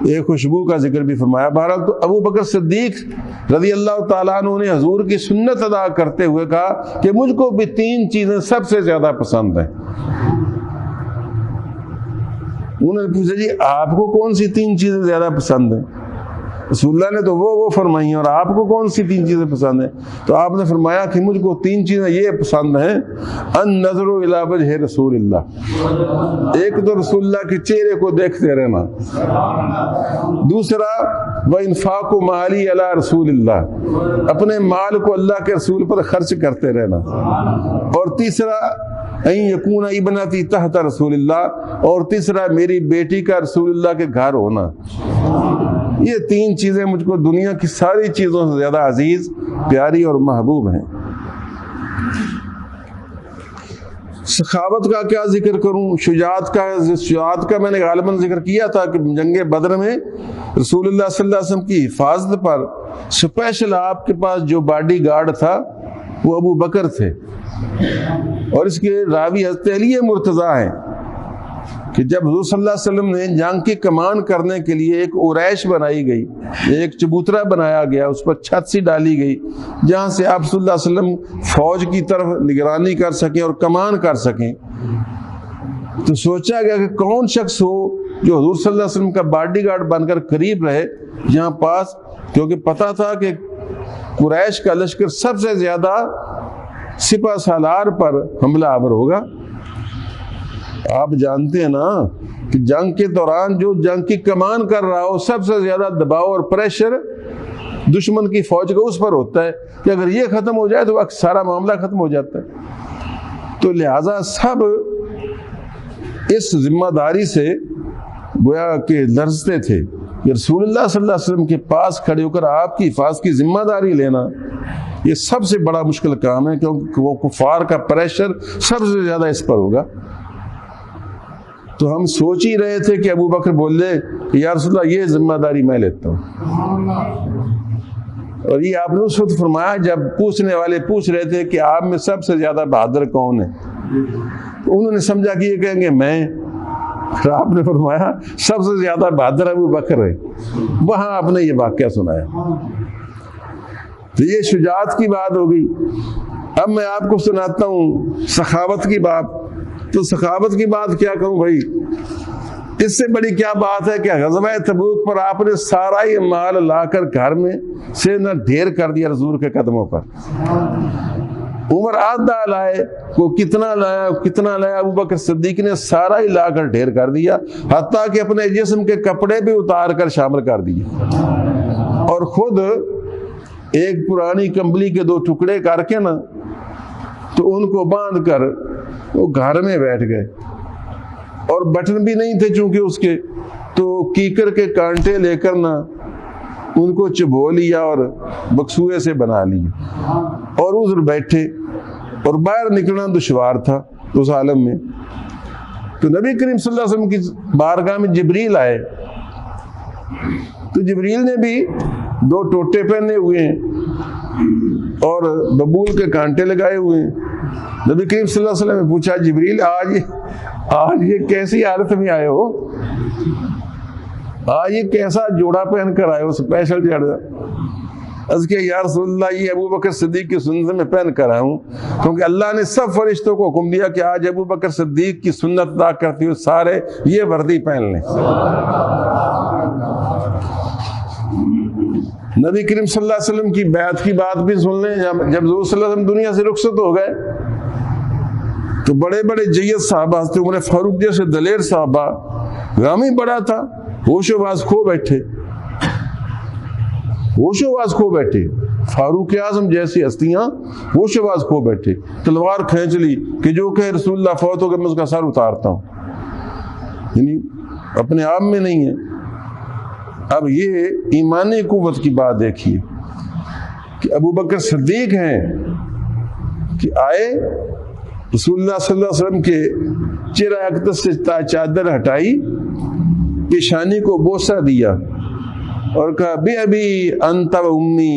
ایک خوشبو کا ذکر بھی فرمایا. بہرحال تو ابو بکر صدیق رضی اللہ تعالیٰ عنہ نے حضور کی سنت ادا کرتے ہوئے کہا کہ مجھ کو بھی 3 چیزیں سب سے زیادہ پسند ہیں. انہوں نے پوچھا جی آپ کو کون سی 3 چیزیں زیادہ پسند ہیں؟ رسول اللہ نے تو وہ فرمائی ہیں، اور آپ کو کون سی 3 چیزیں پسند ہیں؟ تو آپ نے فرمایا کہ مجھ کو 3 چیزیں یہ پسند ہیں، النظر الی وجہ رسول اللہ، ایک تو رسول اللہ کے چہرے کو دیکھتے رہنا، دوسرا وانفاق مالی علی رسول اللہ، اپنے مال کو اللہ کے رسول پر خرچ کرتے رہنا، اور تیسرا ان یکون ابنتی تحت رسول اللہ، اور تیسرا میری بیٹی کا رسول اللہ کے گھر ہونا۔ یہ 3 چیزیں مجھ کو دنیا کی ساری چیزوں سے زیادہ عزیز، پیاری اور محبوب ہیں۔ سخاوت کا کیا ذکر کروں، شجاعت کا میں نے غالباً ذکر کیا تھا کہ جنگ بدر میں رسول اللہ صلی اللہ علیہ وسلم کی حفاظت پر اسپیشل آپ کے پاس جو باڈی گارڈ تھا وہ ابو بکر تھے، اور اس کے راوی حضرت علی مرتضیٰ ہیں کہ جب حضور صلی اللہ علیہ وسلم نے جنگ کی کمان کرنے کے لیے ایک اوریش بنائی گئی، ایک چبوترا بنایا گیا، اس پر چھت سی ڈالی گئی جہاں سے آپ صلی اللہ علیہ وسلم فوج کی طرف نگرانی کر سکیں اور کمان کر سکیں، تو سوچا گیا کہ کون شخص ہو جو حضور صلی اللہ علیہ وسلم کا باڈی گارڈ بن کر قریب رہے یہاں پاس، کیونکہ پتا تھا کہ قریش کا لشکر سب سے زیادہ سپہ سالار پر حملہ آور ہوگا۔ آپ جانتے ہیں نا کہ جنگ کے دوران جو جنگ کی کمان کر رہا ہو سب سے زیادہ دباؤ اور پریشر دشمن کی فوج کا اس پر ہوتا ہے کہ اگر یہ ختم ہو جائے تو سارا معاملہ ختم ہو جاتا ہے۔ تو لہٰذا سب اس ذمہ داری سے گویا کہ لرزتے تھے کہ رسول اللہ صلی اللہ علیہ وسلم کے پاس کھڑے ہو کر آپ کی حفاظت کی ذمہ داری لینا یہ سب سے بڑا مشکل کام ہے، کیونکہ وہ کفار کا پریشر سب سے زیادہ اس پر ہوگا۔ تو ہم سوچ ہی رہے تھے کہ ابو بکر بولے کہ یا رسول اللہ یہ ذمہ داری میں لیتا ہوں، اور یہ آپ نے اس وقت فرمایا جب پوچھنے والے پوچھ رہے تھے کہ آپ میں سب سے زیادہ بہادر کون ہے، تو انہوں نے سمجھا کہ یہ کہیں گے میں، پھر آپ نے فرمایا سب سے زیادہ بہادر ابو بکر ہے، وہاں آپ نے یہ واقعہ سنایا۔ تو یہ شجاعت کی بات ہو گئی۔ اب میں آپ کو سناتا ہوں سخاوت کی بات۔ تو سخاوت کی بات کیا کہوں بھائی، اس سے بڑی کیا بات ہے کہ غزوہ تبوک پر آپ نے سارا ہی مال لا کر گھر میں سے نہ ڈھیر کر دیا حضور کے قدموں پر۔ عمر آدھا لائے، وہ کتنا لایا، ابو بکر صدیق نے سارا ہی لا کر ڈھیر کر دیا، حتیٰ کہ اپنے جسم کے کپڑے بھی اتار کر شامل کر دیے، اور خود ایک پرانی کمبلی کے 2 ٹکڑے کر کے نا تو ان کو باندھ کر وہ گھر میں بیٹھ گئے، اور بٹن بھی نہیں تھے چونکہ اس کے، تو کیکر کے کانٹے لے کر نا ان کو چبو لیا اور بکسوئے سے بنا لیا، اور ادھر بیٹھے، اور باہر نکلنا دشوار تھا اس عالم میں۔ تو نبی کریم صلی اللہ علیہ وسلم کی بارگاہ میں جبریل آئے، تو جبریل نے بھی 2 ٹوٹے پہنے ہوئے ہیں اور ببول کے کانٹے لگائے ہوئے ہیں۔ نبی کریم صلی اللہ علیہ وسلم نے پوچھا جبریل آج یہ کیسی حالت میں آئے ہو، آج یہ کیسا جوڑا پہن کر آئے ہو اسپیشل جوڑا؟ از کہ یا رسول اللہ یہ ابو بکر صدیق کی سنت میں پہن کر آیا ہوں، کیونکہ اللہ نے سب فرشتوں کو حکم دیا کہ آج ابو بکر صدیق کی سنت ادا کرتے ہوئے سارے یہ وردی پہن لیں۔ نبی کریم صلی اللہ علیہ وسلم کی بیعت کی بات بھی سن لیں۔ جب حضور صلی اللہ علیہ وسلم دنیا سے رخصت ہو گئے تو بڑے بڑے جید صحابہ، حضرت عمر فاروق جیسے دلیر صحابہ، غم ہی بڑا تھا، ہوش و باز کھو بیٹھے، فاروق اعظم جیسی ہستیاں ہوش و باز کھو بیٹھے، تلوار کھینچ لی کہ جو کہ رسول اللہ فوت ہو گئے میں اس کا سر اتارتا ہوں، یعنی اپنے آپ میں نہیں ہے۔ اب یہ ایمانی قوت کی بات دیکھیے کہ ابو بکر صدیق ہیں کہ آئے، رسول اللہ صلی اللہ علیہ وسلم کے چہرہ اقدس سے چادر ہٹائی، پیشانی کو بوسہ دیا اور کہا بی ابی انت و امی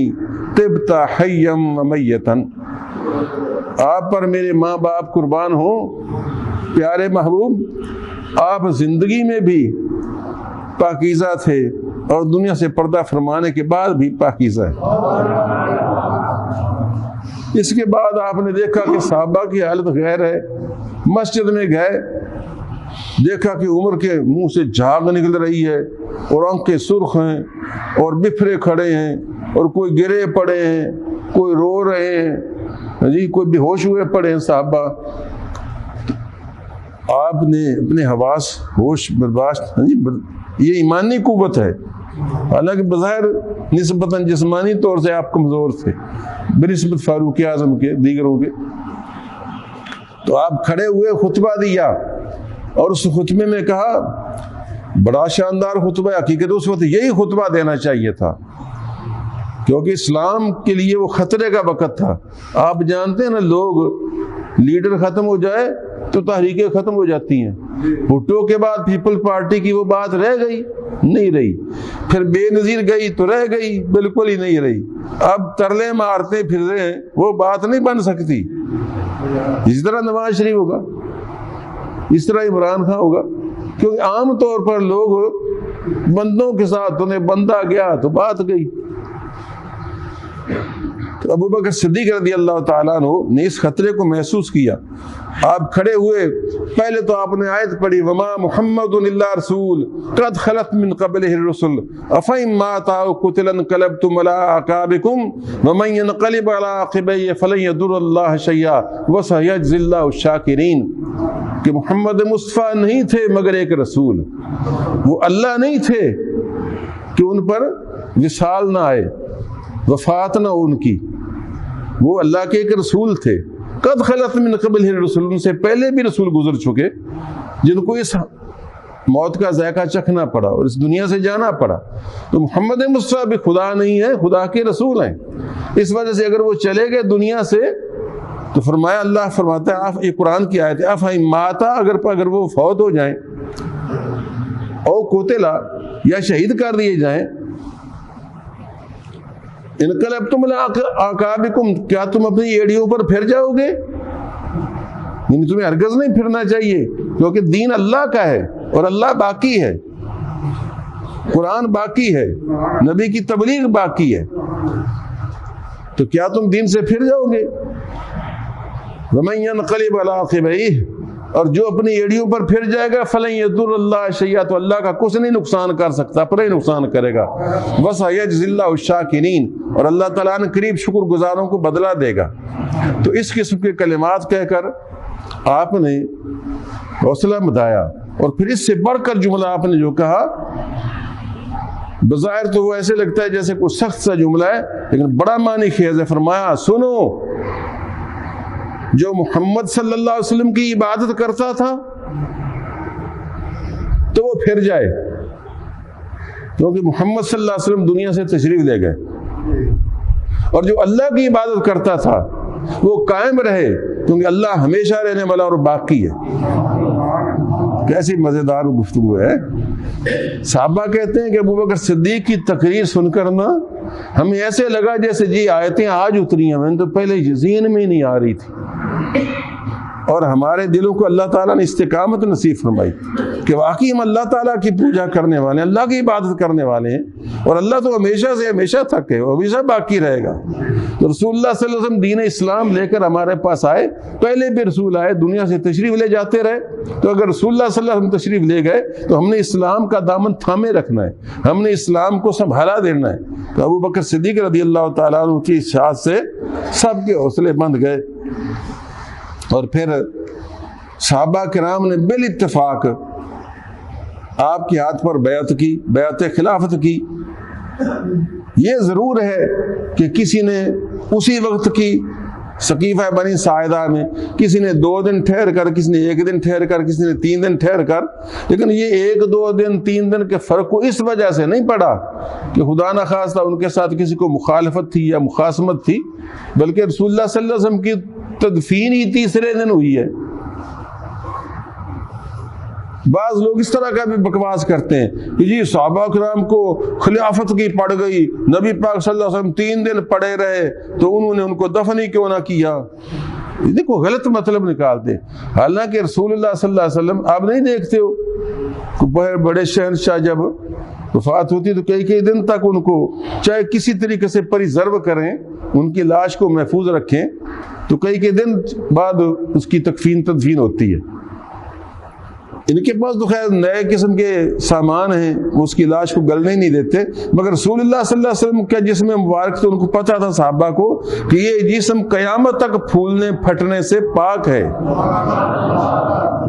طبت حیم و میتن، آپ پر میرے ماں باپ قربان ہوں پیارے محبوب، آپ زندگی میں بھی پاکیزہ تھے اور دنیا سے پردہ فرمانے کے بعد بھی پاکیزہ ہے۔ اس کے بعد آپ نے دیکھا کہ صحابہ کی حالت غیر ہے، مسجد میں گئے دیکھا کہ عمر کے منہ سے جھاگ نکل رہی ہے اور آنکھیں سرخ ہیں اور بفرے کھڑے ہیں اور کوئی گرے پڑے ہیں، کوئی رو رہے ہیں جی، کوئی بے ہوش ہوئے پڑے ہیں صحابہ۔ آپ نے اپنے حواس ہوش برداشت جی، یہ ایمانی قوت ہے، حالانکہ بظاہر نسبتاً جسمانی طور سے آپ کمزور تھے بنسبت فاروق اعظم کے دیگروں کے۔ تو آپ کھڑے ہوئے، خطبہ دیا اور اس خطبے میں کہا، بڑا شاندار خطبہ، حقیقت اس وقت یہی خطبہ دینا چاہیے تھا کیونکہ اسلام کے لیے وہ خطرے کا وقت تھا۔ آپ جانتے ہیں نا، لوگ لیڈر ختم ہو جائے تو تحریکیں ختم ہو جاتی ہیں۔ بھٹو کے بعد پیپل پارٹی کی وہ بات رہ گئی؟ نہیں رہی۔ پھر بے نظیر گئی تو رہ گئی؟ بالکل ہی نہیں رہی۔ اب ترلے مارتے پھر رہے ہیں، وہ بات نہیں بن سکتی۔ اس طرح نواز شریف ہوگا، اس طرح عمران خان ہوگا، کیونکہ عام طور پر لوگ بندوں کے ساتھ، انہیں بندہ گیا تو بات گئی۔ تو ابو بکر صدیق رضی اللہ تعالیٰ عنہ نے اس خطرے کو محسوس کیا۔ آپ کھڑے ہوئے، پہلے تو آپ نے آیت پڑھی، وما محمد الا رسول قد خلت من قبلہ الرسل افإن مات أو قتل انقلبتم على أعقابكم ومن ينقلب على عقبيه فلن يضر الله شيئا وسيجزي الله الشاكرين، کہ محمد مصطفیٰ نہیں تھے مگر ایک رسول، وہ اللہ نہیں تھے کہ ان پر وصال نہ آئے، وفات نہ ان کی، وہ اللہ کے ایک رسول تھے۔ قد خلت من قبلہ الرسل، ان سے پہلے بھی رسول گزر چکے جن کو اس موت کا ذائقہ چکھنا پڑا اور اس دنیا سے جانا پڑا۔ تو محمد مصطفیٰ بھی خدا نہیں ہے، خدا کے رسول ہیں۔ اس وجہ سے اگر وہ چلے گئے دنیا سے تو فرمایا، اللہ فرماتا ہے، یہ قرآن کی آیت ہے، افإن مات، اگر وہ فوت ہو جائیں، او قتلا، یا شہید کر دیے جائیں، انقلبتم علی اعقابکم، کیا تم اپنی ایڑیوں پر پھر جاؤ گے؟ یعنی تمہیں ہرگز نہیں پھرنا چاہیے، کیونکہ دین اللہ کا ہے اور اللہ باقی ہے، قرآن باقی ہے، نبی کی تبلیغ باقی ہے، تو کیا تم دین سے پھر جاؤ گے؟ ومن ينقلب على عقبيه، اور جو اپنی ایڑیوں پر پھر جائے گا، فلن يضر الله شيئا، تو اللہ کا کچھ نہیں نقصان کر سکتا، اپنا ہی نقصان کرے گا۔ وسيجزي الله الشاكرين، اور اللہ تعالیٰ نے قریب شکر گزاروں کو بدلہ دے گا۔ تو اس قسم کے کلمات کہہ کر آپ نے حوصلہ بتایا، اور پھر اس سے بڑھ کر جملہ آپ نے جو کہا، بظاہر تو وہ ایسے لگتا ہے جیسے کوئی سخت سا جملہ ہے، لیکن بڑا معنی خیز ہے۔ فرمایا، سنو، جو محمد صلی اللہ علیہ وسلم کی عبادت کرتا تھا تو وہ پھر جائے، کیونکہ محمد صلی اللہ علیہ وسلم دنیا سے تشریف لے گئے، اور جو اللہ کی عبادت کرتا تھا وہ قائم رہے، کیونکہ اللہ ہمیشہ رہنے والا اور باقی ہے۔ کیسی مزیدار گفتگو ہے۔ صحابہ کہتے ہیں کہ ابو بکر صدیق کی تقریر سن کر نا ہمیں ایسے لگا جیسے جی آیتیں آج اتری ہیں، میں تو پہلے ذہن میں نہیں آ رہی تھی، اور ہمارے دلوں کو اللہ تعالیٰ نے استقامت نصیب فرمائی کہ واقعی ہم اللہ تعالیٰ کی پوجا کرنے والے ہیں، اللہ کی عبادت کرنے والے ہیں، اور اللہ تو ہمیشہ سے ہمیشہ تک ہے، وہ ہمیشہ باقی رہے گا۔ تو رسول اللہ صلی اللہ علیہ وسلم دین اسلام لے کر ہمارے پاس آئے، پہلے بھی رسول آئے، دنیا سے تشریف لے جاتے رہے، تو اگر رسول اللہ صلی اللہ علیہ وسلم تشریف لے گئے تو ہم نے اسلام کا دامن تھامے رکھنا ہے، ہم نے اسلام کو سنبھالا دینا ہے۔ تو ابو بکر صدیق رضی اللہ تعالیٰ عنہ کی اشاعت سے سب کے حوصلے بند گئے، اور پھر صحابہ کرام نے بالاتفاق آپ کے ہاتھ پر بیعت کی، بیعت خلافت کی۔ یہ ضرور ہے کہ کسی نے اسی وقت کی سقیفہ بنی ساعدہ میں، کسی نے 2 دن ٹھہر کر، کسی نے 1 دن ٹھہر کر، کسی نے 3 دن ٹھہر کر، لیکن یہ 1 2 دن 3 دن کے فرق کو اس وجہ سے نہیں پڑا کہ خدا نہ خواستہ ان کے ساتھ کسی کو مخالفت تھی یا مخاصمت تھی، بلکہ رسول اللہ صلی اللہ علیہ وسلم کی تدفین ہی 3 دن ہوئی ہے۔ بعض لوگ اس طرح کا بھی بکواس کرتے ہیں کہ جی صحابہ کرام کو خلافت کی پڑ گئی، نبی پاک صلی اللہ علیہ وسلم 3 دن پڑے رہے تو انہوں نے ان کو دفن ہی کیوں نہ کیا۔ دیکھو غلط مطلب نکالتے، حالانکہ رسول اللہ صلی اللہ علیہ وسلم آپ نہیں دیکھتے ہو بڑے شہنشاہ جب وفات ہوتی تو کئی دن تک ان کو چاہے کسی طریقے سے پریزرو کریں، ان کی لاش کو محفوظ رکھیں، تو کئی دن بعد اس کی تدفین ہوتی ہے۔ ان کے پاس تو خیر نئے قسم کے سامان ہیں، وہ اس کی لاش کو گلنے نہیں دیتے، مگر رسول اللہ صلی اللہ علیہ وسلم کا جسم مبارک تو ان کو پتا تھا صحابہ کو کہ یہ جسم قیامت تک پھولنے پھٹنے سے پاک ہے،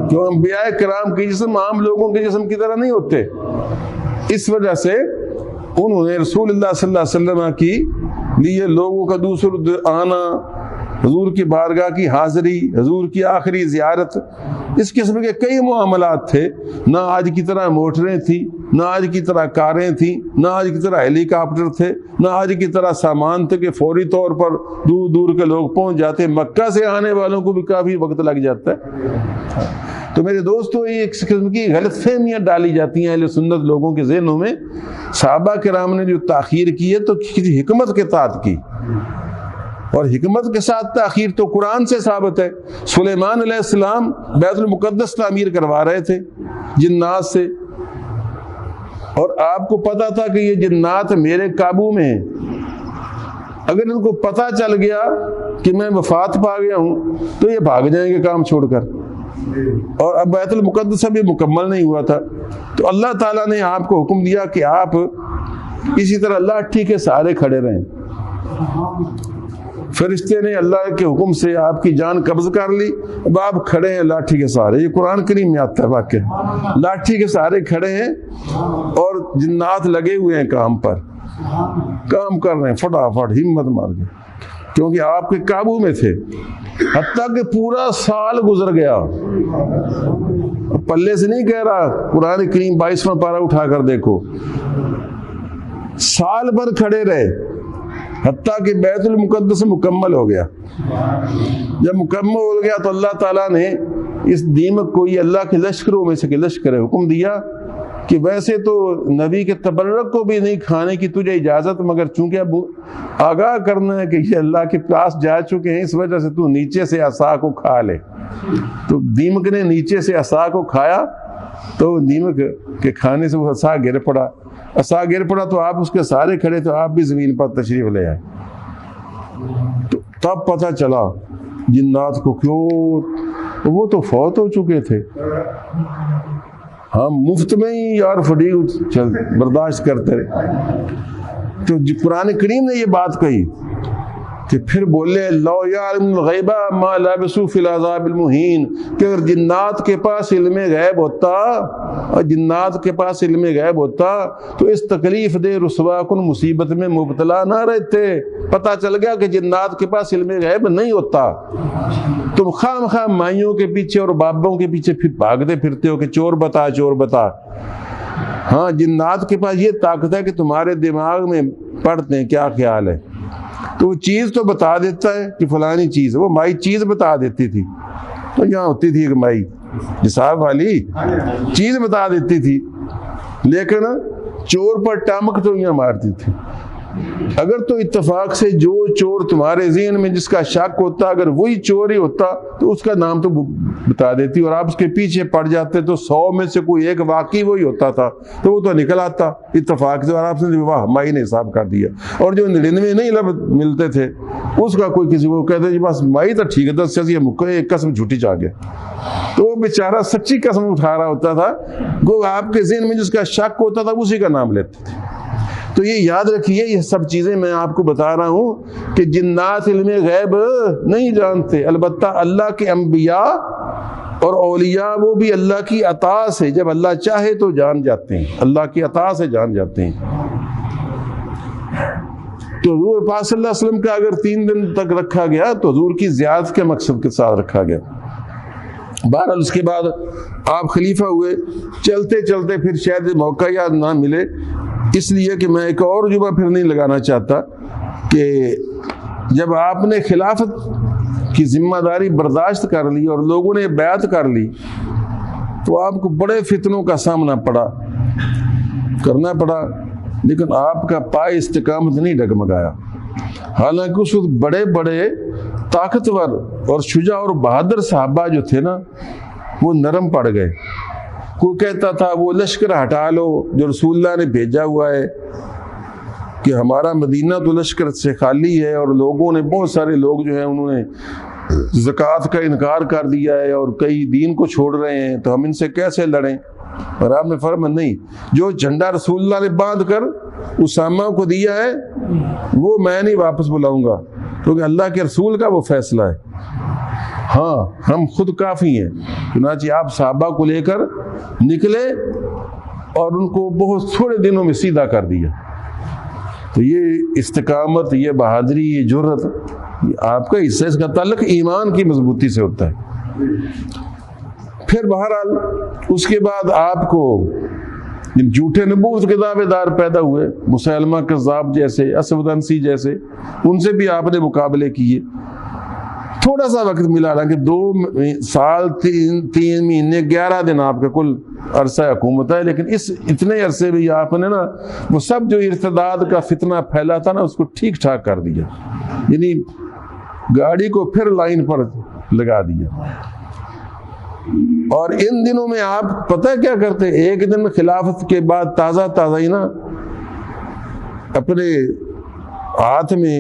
کیوں انبیاء کرام کے جسم عام لوگوں کے جسم کی طرح نہیں ہوتے۔ اس وجہ سے انہوں نے رسول اللہ صلی اللہ علیہ وسلم کی لیے لوگوں کا دوسرے آنا، حضور کی بارگاہ کی حاضری، حضور کی آخری زیارت، اس قسم کے کئی معاملات تھے۔ نہ آج کی طرح موٹریں تھیں، نہ آج کی طرح کاریں تھیں، نہ آج کی طرح ہیلی کاپٹر تھے، نہ آج کی طرح سامان تھے کہ فوری طور پر دور دور کے لوگ پہنچ جاتے۔ مکہ سے آنے والوں کو بھی کافی وقت لگ جاتا ہے۔ تو میرے دوستو، یہ ایک قسم کی غلط فہمیاں ڈالی جاتی ہیں اہل سنت لوگوں کے ذہنوں میں۔ صحابہ کرام نے جو تاخیر کی ہے تو کسی حکمت کے تحت کی، اور حکمت کے ساتھ تاخیر تو قرآن سے ثابت ہے۔ سلیمان علیہ السلام بیت المقدس تعمیر کروا رہے تھے جنات سے، اور آپ کو پتا تھا کہ یہ جنات میرے قابو میں ہیں، اگر ان کو پتا چل گیا کہ میں وفات پا گیا ہوں تو یہ بھاگ جائیں گے کام چھوڑ کر، اور اب بیت المقدس ابھی مکمل نہیں ہوا تھا، تو اللہ تعالیٰ نے آپ کو حکم دیا کہ آپ اسی طرح لاٹھی کے سہارے کھڑے رہیں۔ فرشتے نے اللہ کے حکم سے آپ کی جان قبض کر لی، اب آپ کھڑے ہیں لاٹھی کے سہارے۔ یہ قرآن کریم میں آتا ہے واقعہ، لاٹھی کے سہارے کھڑے ہیں اور جنات لگے ہوئے ہیں کام پر، کام کر رہے ہیں فٹافٹ ہمت مار کے، کیونکہ آپ کے قابو میں تھے۔ حتیٰ کہ پورا سال گزر گیا، پلے سے نہیں کہہ رہا، قرآن کریم 22واں پارہ اٹھا کر دیکھو، سال بھر کھڑے رہے حتیٰ کہ بیت المقدس مکمل ہو گیا۔ جب مکمل ہو گیا تو اللہ تعالیٰ نے اس دیمک کو، یہ اللہ کے لشکروں میں سے کہ لشکر ہے، حکم دیا کہ ویسے تو نبی کے تبرک کو بھی نہیں کھانے کی تجھے اجازت، مگر چونکہ اب آگاہ کرنا ہے کہ یہ اللہ کے پاس جا چکے ہیں، اس وجہ سے تو نیچے سے عصا کو کھا لے۔ تو دیمک نے نیچے سے عصا کو کھایا، تو دیمک کے کھانے سے وہ عصا گر پڑا، عصا گر پڑا تو آپ اس کے سارے کھڑے، تو آپ بھی زمین پر تشریف لے آئے۔ تو تب پتہ چلا جنات کو، کیوں وہ تو فوت ہو چکے تھے، ہم مفت میں ہی یار فٹیگ برداشت کرتے رہے۔ تو قرآن کریم نے یہ بات کہی کہ پھر بولے لو یعلم الغیب ما لبثوا فی العذاب المہین، کہ اگر جنات کے پاس علم غیب ہوتا، اور جنات کے پاس علم غیب ہوتا تو اس تکلیف دہ رسوا کن مصیبت میں مبتلا نہ رہتے۔ پتہ چل گیا کہ جنات کے پاس علم غیب نہیں ہوتا، تم خام خام مائیوں کے پیچھے اور بابوں کے پیچھے بھاگتے پھرتے ہو کہ چور بتا چور بتا۔ ہاں، جنات کے پاس یہ طاقت ہے کہ تمہارے دماغ میں پڑھتے ہیں کیا خیال ہے، تو وہ چیز تو بتا دیتا ہے کہ فلانی چیز، وہ مائی چیز بتا دیتی تھی۔ تو یہاں ہوتی تھی ایک مائی حساب والی، چیز بتا دیتی تھی، لیکن چور پر ٹامک تو یہاں مارتی تھی۔ اگر تو اتفاق سے جو چور تمہارے ذہن میں جس کا شک ہوتا، اگر وہی چور ہی ہوتا تو اس کا نام تو بتا دیتی، اور آپ اس کے پیچھے پڑ جاتے تو 100 میں سے کوئی ایک واقعی وہی ہوتا تھا، تو وہ تو نکل آتا اتفاق سے، اور آپ نے واہ مائی نے حساب کر دیا۔ اور جو 99 نہیں ملتے تھے اس کا کوئی کسی کو کہتے جی بس مائی تو ٹھیک ہے، 10 سے مکے ایک قسم جھوٹی چاہ گیا، تو وہ بیچارہ سچی قسم اٹھا رہا ہوتا تھا، وہ آپ کے ذہن میں جس کا شک ہوتا تھا اسی کا نام لیتے تھے۔ تو یہ یاد رکھیے، یہ سب چیزیں میں آپ کو بتا رہا ہوں کہ جنات علم غیب نہیں جانتے، البتہ اللہ کے انبیاء اور اولیاء وہ بھی اللہ کی عطا سے جب اللہ چاہے تو جان جاتے ہیں، اللہ کی عطا سے جان جاتے ہیں۔ تو حضور پاک صلی اللہ علیہ وسلم کا اگر 3 دن تک رکھا گیا تو حضور کی زیارت کے مقصد کے ساتھ رکھا گیا۔ بہرحال اس کے بعد آپ خلیفہ ہوئے، چلتے چلتے پھر شاید موقع یا نہ ملے، اس لیے کہ میں ایک اور جمعہ پھر نہیں لگانا چاہتا کہ جب آپ نے خلافت کی ذمہ داری برداشت کر لی اور لوگوں نے بیعت کر لی تو آپ کو بڑے فتنوں کا سامنا کرنا پڑا، لیکن آپ کا پائے استقامت نہیں ڈگمگایا۔ حالانکہ اس وقت بڑے بڑے طاقتور اور شجاع اور بہادر صحابہ جو تھے نا وہ نرم پڑ گئے۔ کوئی کہتا تھا وہ لشکر ہٹا لو جو رسول اللہ نے بھیجا ہوا ہے، کہ ہمارا مدینہ تو لشکر سے خالی ہے، اور لوگوں نے بہت سارے لوگ جو ہیں انہوں نے زکوٰۃ کا انکار کر دیا ہے اور کئی دین کو چھوڑ رہے ہیں، تو ہم ان سے کیسے لڑیں؟ اور آپ نے فرمایا نہیں، جو جھنڈا رسول اللہ نے باندھ کر اسامہ کو دیا ہے وہ میں نہیں واپس بلاؤں گا، کیونکہ اللہ کے رسول کا وہ فیصلہ ہے۔ ہاں ہم خود کافی ہیں۔ چنانچہ آپ صحابہ کو لے کر نکلے اور ان کو بہت تھوڑے دنوں میں سیدھا کر دیا۔ تو یہ استقامت، یہ بہادری، یہ جرأت آپ کا حصہ، اس کا تعلق ایمان کی مضبوطی سے ہوتا ہے۔ پھر بہرحال اس کے بعد آپ کو جھوٹے نبوت کے دعوے دار پیدا ہوئے، مسیلمہ کذاب جیسے، اسود عنسی جیسے، ان سے بھی آپ نے مقابلے کیے۔ تھوڑا سا وقت ملا، حالانکہ 2 سال 3 مہینے 11 دن آپ کا کل عرصہ حکومت ہے، لیکن اس اتنے عرصے میں آپ نے نا وہ سب جو ارتداد کا فتنہ پھیلا تھا نا اس کو ٹھیک ٹھاک کر دیا، یعنی گاڑی کو پھر لائن پر لگا دیا۔ اور ان دنوں میں آپ پتہ کیا کرتے؟ ایک دن خلافت کے بعد تازہ ہی نا اپنے ہاتھ میں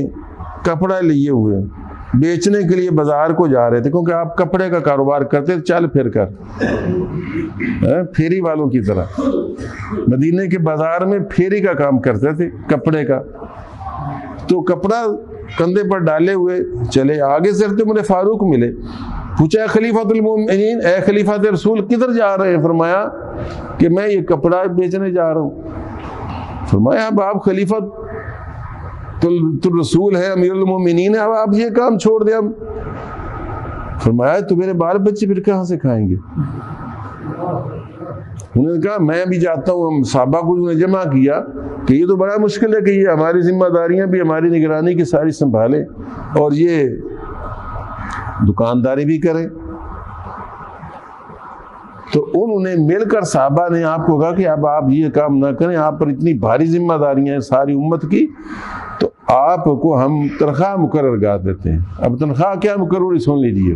کپڑا لیے ہوئے بیچنے کے لیے بازار کو جا رہے تھے، کیونکہ آپ کپڑے کا کاروبار کرتے تھے چل پھر کر، پھیری والوں کی طرح مدینے کے بازار میں پھیری کا کام کرتے تھے کپڑے کا۔ تو کپڑا کندھے پر ڈالے ہوئے چلے، آگے سے عمر فاروق ملے، پوچھا خلیفۃ المومنین، اے خلیفۃ رسول کدھر جا رہے ہیں؟ فرمایا کہ میں یہ کپڑا بیچنے جا رہا ہوں۔ فرمایا اب آپ خلیفۃ تو رسول ہے، امیر المومنین ہے، اب آپ یہ کام چھوڑ دیں۔ اب فرمایا تو میرے بال بچے پھر کہاں سے کھائیں گے؟ انہوں نے کہا میں بھی جاتا ہوں۔ ہم صحابہ کو جمع کیا کہ یہ تو بڑا مشکل ہے کہ یہ ہماری ذمہ داریاں بھی ہماری نگرانی کی ساری سنبھالے اور یہ دکانداری بھی کرے۔ تو انہوں نے مل کر صحابہ نے آپ کو کہا کہ اب آپ یہ کام نہ کریں، آپ پر اتنی بھاری ذمہ داریاں ہیں ساری امت کی، تو آپ کو ہم تنخواہ مقرر کر دیتے ہیں۔ اب تنخواہ کیا مقرر سن لیجیے،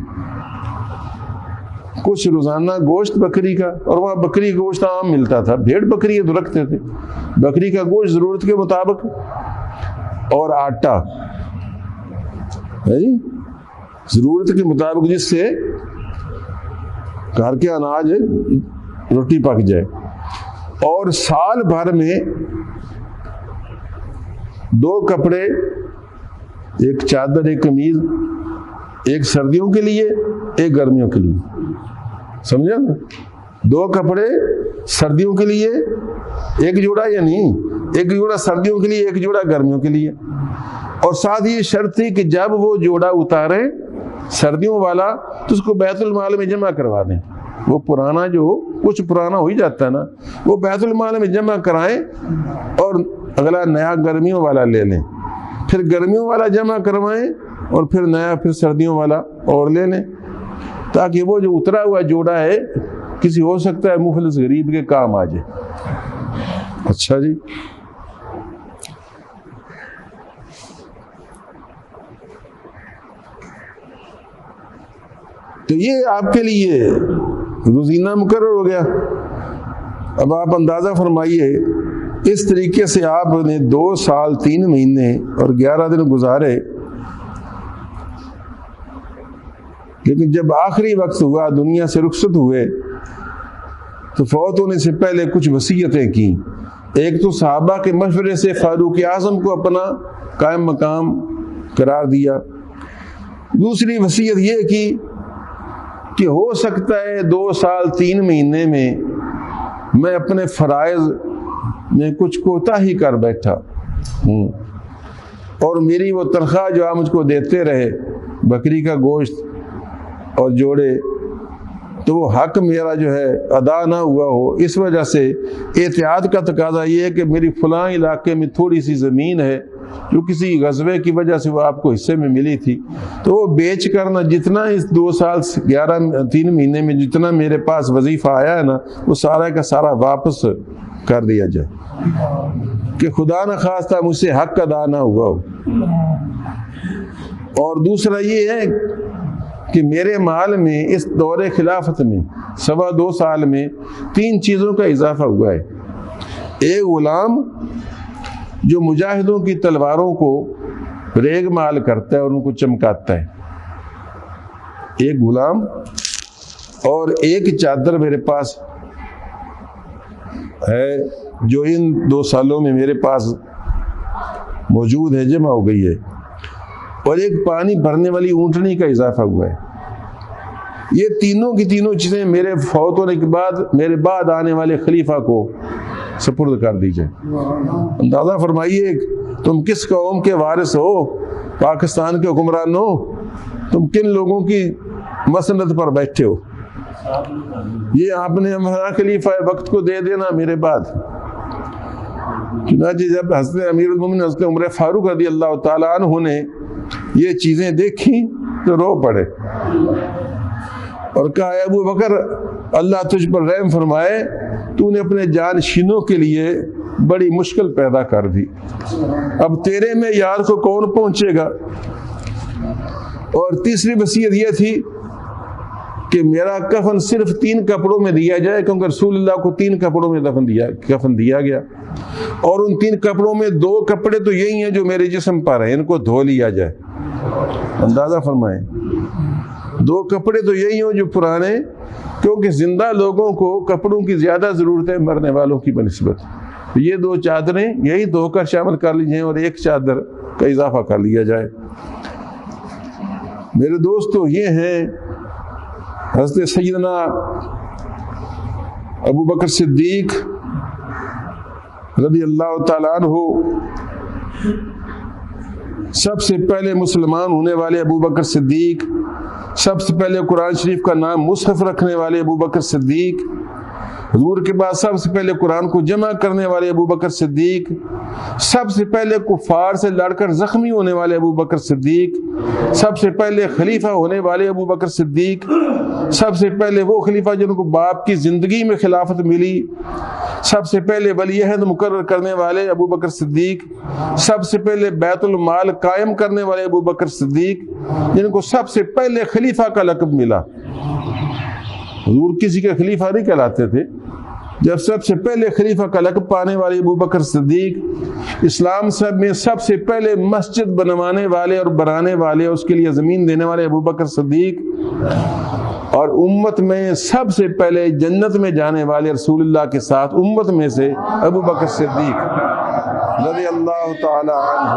کچھ روزانہ گوشت بکری کا، اور وہاں بکری گوشت عام ملتا تھا، بھیڑ بکری تو رکھتے تھے، بکری کا گوشت ضرورت کے مطابق، اور آٹا ضرورت کے مطابق جس سے گھر کے اناج روٹی پک جائے، اور سال بھر میں 2 کپڑے، ایک چادر ایک قمیض، ایک سردیوں کے لیے ایک گرمیوں کے لیے، سمجھا نا؟ 2 کپڑے سردیوں کے لیے، ایک جوڑا یا نہیں، ایک جوڑا سردیوں کے لیے ایک جوڑا گرمیوں کے لیے، اور ساتھ یہ شرط تھی کہ جب وہ جوڑا اتارے سردیوں والا تو اس کو بیت المال میں جمع کروا دیں۔ وہ پرانا جو کچھ پرانا ہو ہی جاتا ہے نا، وہ بیت المال میں جمع کرائیں اور اگلا نیا گرمیوں والا لے لیں، پھر گرمیوں والا جمع کروائیں اور پھر نیا پھر سردیوں والا اور لے لیں، تاکہ وہ جو اترا ہوا جوڑا ہے کسی ہو سکتا ہے مفلس غریب کے کام آ جائے۔ اچھا جی، تو یہ آپ کے لیے روزینہ مقرر ہو گیا۔ اب آپ اندازہ فرمائیے، اس طریقے سے آپ نے 2 سال 3 مہینے اور 11 دن گزارے، لیکن جب آخری وقت ہوا، دنیا سے رخصت ہوئے، تو فوت ہونے سے پہلے کچھ وصیتیں کی۔ ایک تو صحابہ کے مشورے سے فاروق اعظم کو اپنا قائم مقام قرار دیا، دوسری وصیت یہ کی کہ ہو سکتا ہے 2 سال 3 مہینے میں میں اپنے فرائض میں کچھ کوتاہی کر بیٹھا ہوں، اور میری وہ تنخواہ جو آپ مجھ کو دیتے رہے بکری کا گوشت اور جوڑے، تو وہ حق میرا جو ہے ادا نہ ہوا ہو، اس وجہ سے احتیاط کا تقاضا یہ ہے کہ میری فلاں علاقے میں تھوڑی سی زمین ہے جو کسی غزوے کی وجہ سے وہ آپ کو حصے میں ملی تھی، تو وہ بیچ کرنا جتنا اس 2 سال 3 مہینے میں جتنا میرے پاس وظیفہ آیا ہے نا، وہ سارا کا سارا واپس کر دیا جائے، کہ خدا نہ خواستہ مجھ سے حق ادا نہ ہوا ہو۔ اور دوسرا یہ ہے کہ میرے مال میں اس دور خلافت میں 2.25 سال میں 3 چیزوں کا اضافہ ہوا ہے۔ ایک غلام جو مجاہدوں کی تلواروں کو ریگ مال کرتا ہے اور ان کو چمکاتا ہے، ایک غلام اور ایک چادر میرے پاس ہے جو ان 2 سالوں میں میرے پاس موجود ہے، جمع ہو گئی ہے، اور ایک پانی بھرنے والی اونٹنی کا اضافہ ہوا ہے۔ یہ تینوں کی تینوں چیزیں میرے فوت ہونے کے بعد میرے بعد آنے والے خلیفہ کو سپرد کر دی جائے۔ اندازہ فرمائیے تم کس قوم کے وارث ہو، پاکستان کے حکمران ہو، تم کن لوگوں کی مسند پر بیٹھے ہو، یہ آپ نے ہمارا خلیفہ وقت کو دے دینا میرے بعد۔ چنانچہ جب حضرت امیر المومنین حضرت عمر فاروق رضی اللہ تعالیٰ عنہ نے یہ چیزیں دیکھی تو رو پڑے اور کہا، ابو بکر اللہ تجھ پر رحم فرمائے، تو نے اپنے جانشینوں کے لیے بڑی مشکل پیدا کر دی، اب تیرے میں یار کو کون پہنچے گا۔ اور تیسری وصیت یہ تھی کہ میرا کفن صرف 3 کپڑوں میں دیا جائے، کیونکہ رسول اللہ کو 3 کپڑوں میں کفن دیا گیا، اور ان 3 کپڑوں میں 2 کپڑے تو یہی ہیں جو میرے جسم پر ہیں، ان کو دھو لیا جائے۔ اندازہ فرمائیں، 2 کپڑے تو یہی ہوں جو پرانے، کیونکہ زندہ لوگوں کو کپڑوں کی زیادہ ضرورت ہے مرنے والوں کی بنسبت، یہ 2 چادریں یہی دھو کر شامل کر لی جائیں اور ایک چادر کا اضافہ کر لیا جائے۔ میرے دوستو، یہ ہیں حضرت سیدنا ابو بکر صدیق رضی اللہ تعالیٰ عنہ، سب سے پہلے مسلمان ہونے والے ابو بکر صدیق، سب سے پہلے قرآن شریف کا نام مصحف رکھنے والے ابو بکر صدیق، حضور کے بعد سب سے پہلے قرآن کو جمع کرنے والے ابو بکر صدیق، سب سے پہلے کفار سے لڑ کر زخمی ہونے والے ابو بکر صدیق، سب سے پہلے خلیفہ ہونے والے ابو بکر صدیق، سب سے پہلے وہ خلیفہ جن کو باپ کی زندگی میں خلافت ملی، سب سے پہلے ولی عہد مقرر کرنے والے ابو بکر صدیق، سب سے پہلے بیت المال قائم کرنے والے ابو بکر صدیق، جن کو سب سے پہلے خلیفہ کا لقب ملا۔ حضور کسی کے خلیفہ نہیں کہلاتے تھے، جب سب سے پہلے خلیفہ کا لقب پانے والے ابو بکر صدیق، اسلام سب میں سب سے پہلے مسجد بنوانے والے اور بنانے والے، اس کے لیے زمین دینے والے ابو بکر صدیق، اور امت میں سب سے پہلے جنت میں جانے والے رسول اللہ کے ساتھ امت میں سے ابو بکر صدیق رضی اللہ تعالی عنہ۔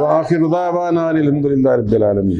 وآخر دعوانا الحمدللہ رب العالمین۔